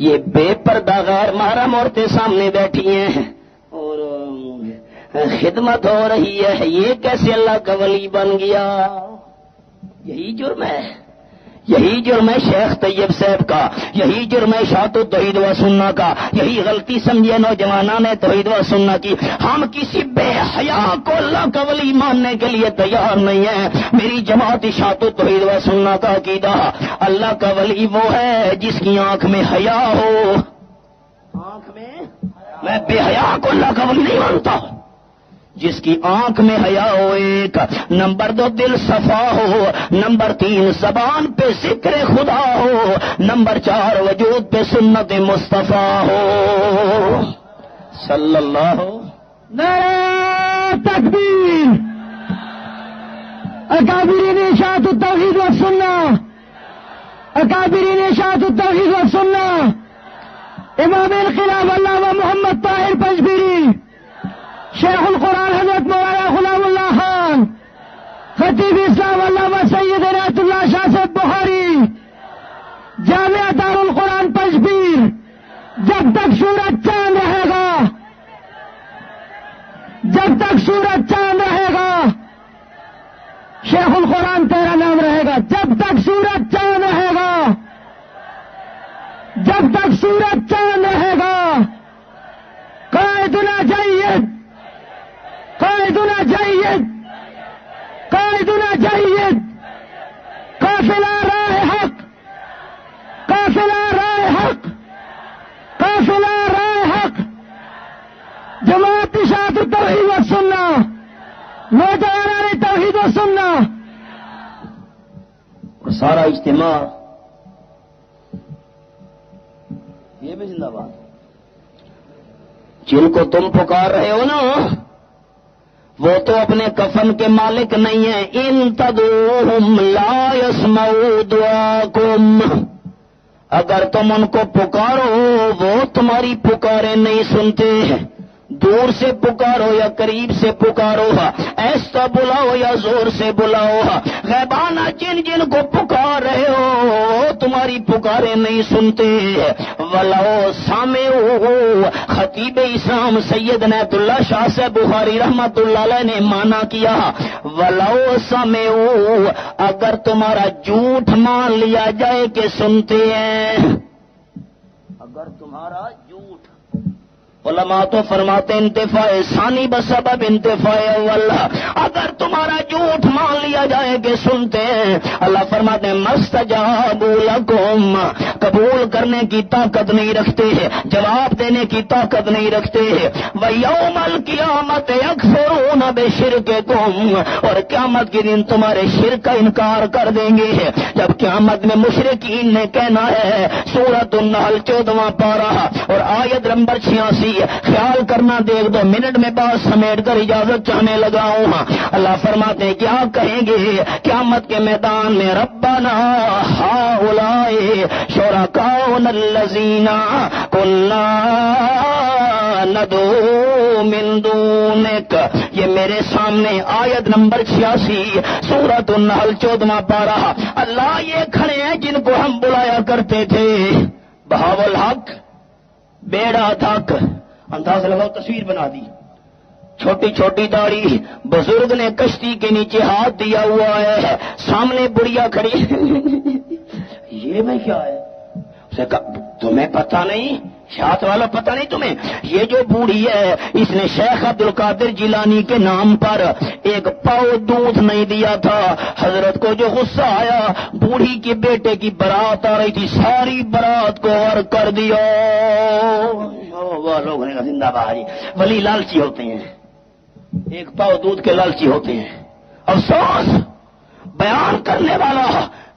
Speaker 1: یہ بے پردہ غیر محرم عورتیں سامنے بیٹھی ہیں اور خدمت ہو رہی ہے، یہ کیسے اللہ کا ولی بن گیا؟ یہی جرم ہے، یہی جرم ہے شیخ طیب صاحب کا، یہی جرم ہے اشاعت التوحید و سنہ کا، یہی غلطی سمجھے نوجوانوں نے توحید و سنہ کی. ہم کسی بے حیا کو اللہ کا ولی ماننے کے لیے تیار نہیں ہیں. میری جماعت اشاعت التوحید و سنہ کا عقیدہ، اللہ کا ولی وہ ہے جس کی آنکھ میں حیا ہو. آنکھ میں بے حیا کو اللہ کا ولی نہیں مانتا. جس کی آنکھ میں حیا ہو، ایک نمبر 2 دل صفا ہو، نمبر 3 زبان پہ ذکر خدا ہو، نمبر 4 وجود پہ سنت مصطفیٰ ہو صلی اللہ.
Speaker 2: نعرہ تکبیر. اکابرین اشاعت التوحید و سنہ، اکابرین اشاعت التوحید و سنہ، امام انقلاب علامہ محمد طاہر پنجبیری، شیخ القرآن حضرت مولانا غلام اللہ خان، خطیب اسلام علامہ سید عنایت اللہ شاہ صاحب بخاری، جامعہ دار القرآن پنجبیر. جب تک سورج چاند رہے گا، جب تک سورج چاند رہے گا، شیخ القرآن تیرا نام رہے گا. جب تک سورج چاند رہے گا، جب تک سورج چاند رہے گا. قائدنا جید، قائدنا جید، قائدنا جید. قافلہ راہ حق، قافلہ راہ حق، قافلہ راہ حق. جماعت اشاعت التوحید و سنہ، نوجوانان توحید و سنہ.
Speaker 1: اور سارا اجتماع یہ بھی زندہ باد. جن کو تم پکار رہے ہو نا، وہ تو اپنے کفن کے مالک نہیں ہیں. ان تدعوہم لا یسمعوا دعاکم. اگر تم ان کو پکارو وہ تمہاری پکاریں نہیں سنتے. دور سے پکارو یا قریب سے پکارو، ایسا بلاؤ یا زور سے بلاؤ، غیبانہ جن جن کو پکار رہے ہو تمہاری پکاریں نہیں سنتے. ولو سامعوا، خطیب اسلام سید عنایت اللہ شاہ صاحب بخاری رحمت اللہ علیہ نے مانا کیا، ولو سامعوا، اگر تمہارا جھوٹ مان لیا جائے کہ سنتے ہیں. اگر تمہارا جھوٹ، علماء تو فرماتے انتفاع ثانی بسبب انتفاع اول، اگر تمہارا جھوٹ مان لیا جائے کہ سنتے ہیں، اللہ فرماتے ہیں مستجابوا لکم، قبول کرنے کی طاقت نہیں رکھتے ہیں، جواب دینے کی طاقت نہیں رکھتے ہیں. وَيَوْمَ الْقِيَامَةِ يَكْفُرُونَ بِشِرْكِكُمْ، اور قیامت کے دن تمہارے شرک کا انکار کر دیں گے. جب قیامت میں مشرکین نے کہنا ہے، سورۃ النحل 14واں پارہ اور آیت نمبر 86، خیال کرنا، دیکھ 2 منٹ میں بات سمیٹ کر اجازت چاہنے لگا ہوں. اللہ فرماتے ہیں کیا کہیں گے قیامت کے میدان میں، ربنا ہؤلاء شرکاؤنا الذین کنا ندعو من دونک. یہ میرے سامنے آیت نمبر 86 سورۃ النحل 14واں پارہ. اللہ یہ کھڑے ہیں جن کو ہم بلایا کرتے تھے. بہاول الحق بیڑا تھک، انداز لگاؤ تصویر بنا دی، چھوٹی چھوٹی داڑھی، بزرگ نے کشتی کے نیچے ہاتھ دیا ہوا ہے، سامنے بڑھیا کھڑی. یہ میں کیا ہے؟ اسے کہا تمہیں پتہ نہیں شاعت والا پتہ نہیں تمہیں؟ یہ جو بوڑھی ہے اس نے شیخ عبد القادر جیلانی کے نام پر ایک پاؤ دودھ نہیں دیا تھا. حضرت کو جو غصہ آیا، بوڑھی کے بیٹے کی برات آ رہی تھی، ساری برات کو اور کر دیا. وہ لوگ نے زندہ بھائی ولی لالچی ہوتے ہیں، ایک پاؤ دودھ کے لالچی ہوتے ہیں. افسوس، بیان کرنے والا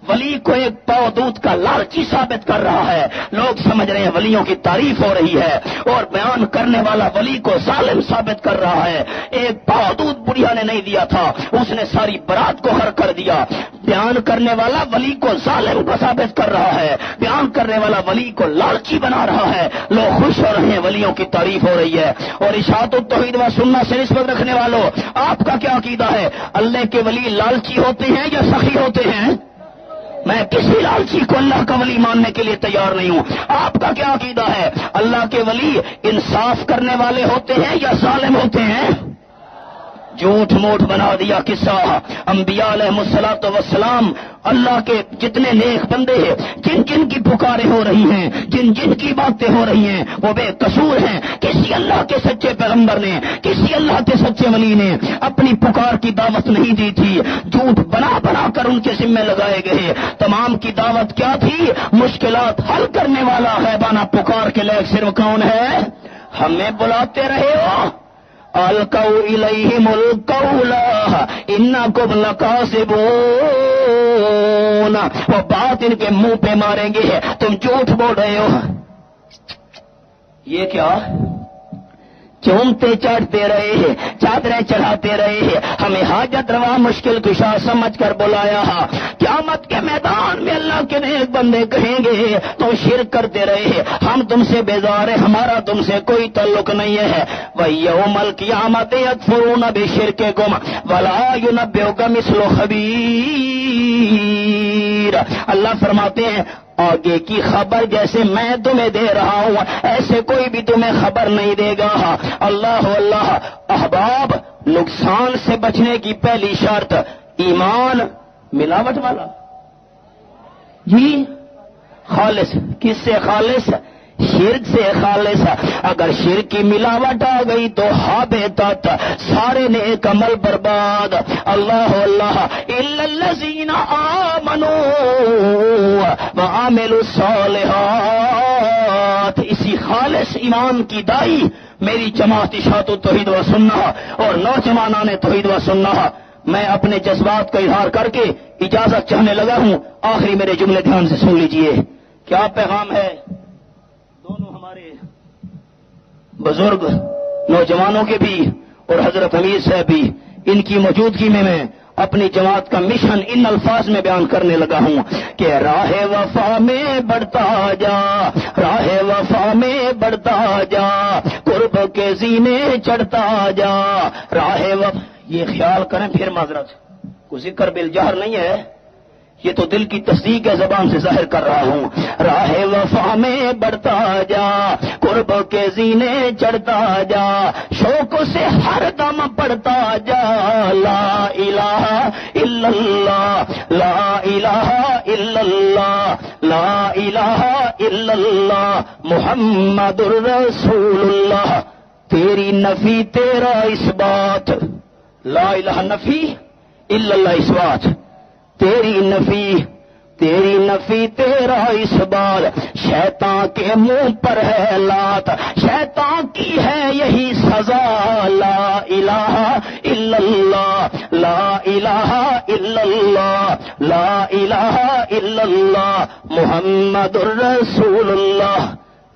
Speaker 1: ولی کو ایک پاؤ دودھ کا لالچی ثابت کر رہا ہے. لوگ سمجھ رہے ہیں ولیوں کی تعریف ہو رہی ہے، اور بیان کرنے والا ولی کو ظالم ثابت کر رہا ہے. ایک پاؤ دودھ بڑھیا نے نہیں دیا تھا، اس نے ساری برات کو ہر کر دیا. بیان کرنے والا ولی کو ظالم کو ثابت کر رہا ہے، بیان کرنے والا ولی کو لالچی بنا رہا ہے. لوگ خوش ہو رہے ہیں، ولیوں کی تعریف ہو رہی ہے. اور اشاعت التوحید و سنت سے نسبت رکھنے والوں، آپ کا کیا عقیدہ ہے؟ اللہ کے ولی لالچی ہوتے ہیں یا سخی ہوتے ہیں؟ میں کسی لالچی کو اللہ کا ولی ماننے کے لیے تیار نہیں ہوں. آپ کا کیا عقیدہ ہے؟ اللہ کے ولی انصاف کرنے والے ہوتے ہیں یا ظالم ہوتے ہیں؟ جھوٹ موٹ بنا دیا قصہ. انبیاء علیہ الصلوۃ والسلام، اللہ کے جتنے نیک بندے ہیں، جن جن کی پکاریں ہو رہی ہیں، جن جن کی باتیں ہو رہی ہیں، وہ بے قصور ہیں. کسی اللہ کے سچے پیغمبر نے، کسی اللہ کے سچے ولی نے اپنی پکار کی دعوت نہیں دی تھی. جھوٹ بنا بنا کر ان کے ذمے لگائے گئے. تمام کی دعوت کیا تھی؟ مشکلات حل کرنے والا غیبانہ پکار کے لائق صرف کون ہے؟ ہمیں بلاتے رہے ہو. القوا الیہم القول انکم لکاذبون. وہ بات ان کے منہ پہ ماریں گے، تم جھوٹ بول رہے ہو. یہ کیا؟ چومتے چاٹتے رہے، چادریں چڑھاتے رہے، ہمیں حاجت روا مشکل کشا سمجھ کر بلایا. قیامت کے میدان میں اللہ کے نیک بندے کہیں گے تو شرک کرتے رہے، ہم تم سے بیزار ہیں، ہمارا تم سے کوئی تعلق نہیں ہے. وَيَوْمَ الْقِيَامَةِ يَكْفُرُونَ بِشِرْكِكُمْ وَلَا يُنَبِّئُكَ مِثْلُ خَبِيرٍ. اللہ فرماتے ہیں آگے کی خبر جیسے میں تمہیں دے رہا ہوں ایسے کوئی بھی تمہیں خبر نہیں دے گا. اللہ اللہ. احباب، نقصان سے بچنے کی پہلی شرط ایمان ملاوٹ والا. جی خالص. کس سے خالص؟ شرک سے خالص. اگر شرک کی ملاوٹ آ گئی تو حابطت، سارے نیک عمل برباد. اللہ اللہ. الا الذین آمنوا وعملوا الصالحات. اسی خالص ایمان کی دائی میری جماعت اشاعت التوحید و سنت اور نوجوانان توحید و سنت. میں اپنے جذبات کا اظہار کر کے اجازت چاہنے لگا ہوں. آخری میرے جملے دھیان سے سن لیجئے. کیا پیغام ہے؟ دونوں ہمارے بزرگ نوجوانوں کے بھی اور حضرت امیر صاحب بھی، ان کی موجودگی میں اپنی جماعت کا مشن ان الفاظ میں بیان کرنے لگا ہوں کہ راہ وفا میں بڑھتا جا، راہ وفا میں بڑھتا جا، قرب کے زینے چڑھتا جا. راہ وفا، یہ خیال کریں پھر معذرت، کوئی ذکر بالجہر نہیں ہے، یہ تو دل کی تصدیق ہے، زبان سے ظاہر کر رہا ہوں. راہ وفا میں بڑھتا جا، قرب کے زینے چڑھتا جا، شوق سے ہر دم پڑھتا جا. لا الہ الا اللہ، لا الہ الا اللہ، لا الہ الا اللہ محمد الرسول اللہ. تیری نفی تیرا اس بات، لا الہ نفی الا اللہ اس بات. تیری نفی تیرا اس بات. شیطان کے منہ پر ہے لات، شیطان کی ہے یہی سزا. لا الہ الا اللہ، لا الہ الا اللہ، لا الہ الا اللہ محمد الرسول اللہ.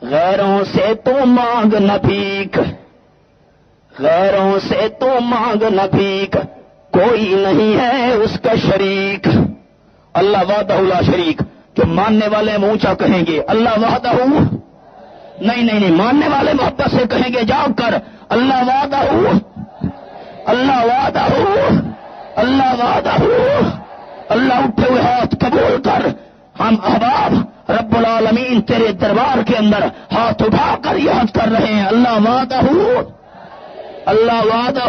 Speaker 1: غیروں سے تو مانگ نہ بھیک، غیروں سے تو مانگ نہ بھیک، کوئی نہیں ہے اس کا شریک. اللہ وحدہ لا شریک. جو ماننے والے ہم اونچا کہیں گے اللہ وحدہ، نہیں، ماننے والے محبت سے کہیں گے جاگ کر اللہ وحدہ، اللہ وحدہ، اللہ وحدہ. اللہ اٹھے ہوئے ہاتھ قبول کر. ہم احباب رب العالمین تیرے دربار کے اندر ہاتھ اٹھا کر یاد کر رہے ہیں اللہ وحدہ، اللہ وعدہ،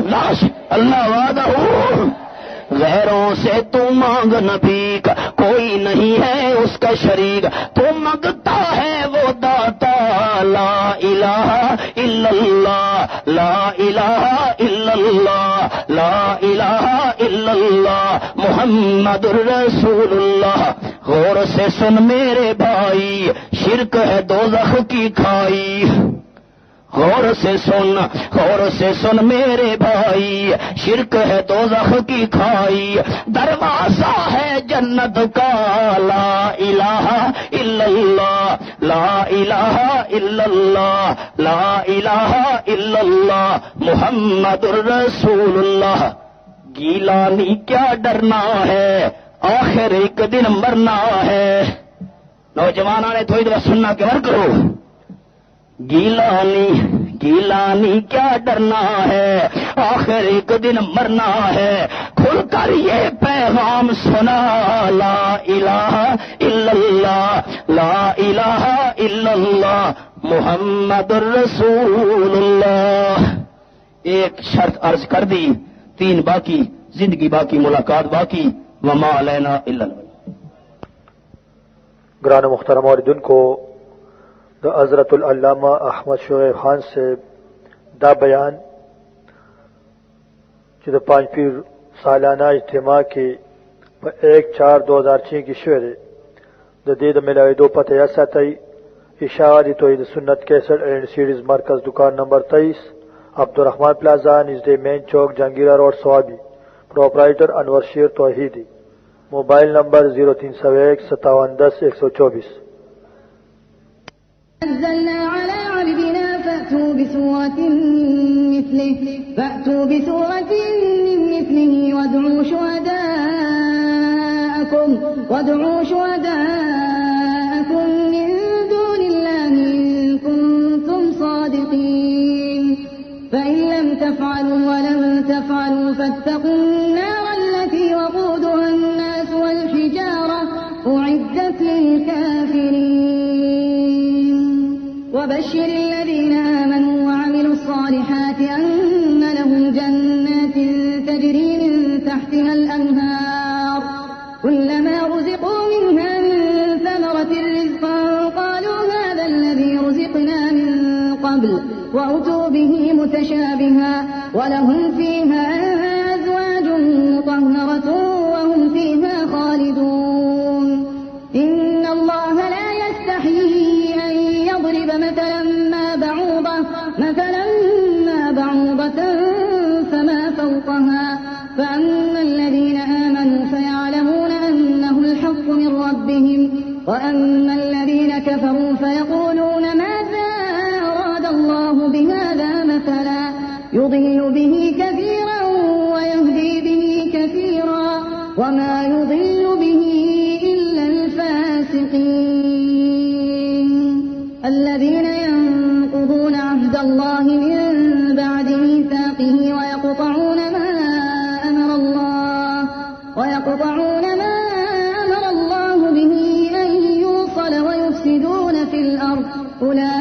Speaker 1: لاش اللہ وعدہ. غیروں سے تو مانگ نہ بھیک، کوئی نہیں ہے اس کا شریک، تو مانگتا ہے وہ داتا، لا الہ الا اللہ، لا الہ الا اللہ، لا الہ الا اللہ محمد الرسول اللہ۔ غور سے سن میرے بھائی، شرک ہے دوزخ کی کھائی، غور سے سن میرے بھائی، شرک ہے دوزخ کی کھائی، دروازہ ہے جنت کا، لا الہ الا اللہ، لا الہ الا اللہ، لا الہ الا اللہ محمد الرسول اللہ۔ گیلانی کیا ڈرنا ہے، آخر ایک دن مرنا ہے۔ نوجوانوں نے تھوڑی دیر سننا کہ ور کرو، گیلانی کیا ڈرنا ہے، آخر ایک دن مرنا ہے، کھل کر یہ پیغام سنا، لا الہ الا اللہ، لا الہ الا اللہ محمد الرسول اللہ۔ ایک شرط عرض کر دی، 3 باقی، زندگی باقی، ملاقات باقی، وما علینا الا البلاغ۔
Speaker 3: گران محترم اوردن کو دا حضرت العلامہ احمد شعیب خان سے دا بیان جو دا 5 پیر سالانہ اجتماع کی 1/4/2006 کی شعر دا دید ملاوی دو پتہ ایسا تی اشاعتی توحید سنت کیسٹ اینڈ سیڈیز مرکز، دکان نمبر 23، عبدالرحمان پلازا، نژد مین چوک، جہانگیرہ روڈ، سوابی۔ پروپرائٹر انور شیر توحیدی۔ Mobile number 03015710-124۔
Speaker 4: نزلنا على عبدنا فأتوا بسورة من مثله وادعوا شهداءكم من دون الله إن كنتم صادقين فإن لم تفعلوا ولم تفعلوا فاتقوا النار التي وقودها الناس والحجارة أعدت للكافرين وبشر الذين آمنوا وعملوا الصالحات أن لهم جنات تجري من تحتها الأنهار كلما رزقوا منها من ثمرة رزقا قالوا هذا الذي رزقنا من قبل وأتوا به متشابها ولهم فيها أزواج مطهرة وهم فيها خالدون إن الله لا يستحيي أن يضرب مثلا ما بعوضة فما فوقها فأما الذين آمنوا فيعلمون أنه الحق من ربهم وأما الذين كفروا فيقولون ماذا أراد الله بهذا مثلا يضل به كثيرا ويهدي به كثيرا وما يضل به إلا الفاسقين الذين ينقضون عهد الله من بعد ميثاقه ويقطعون ما أمر الله به أن يوصل ويفسدون في الأرض أولئك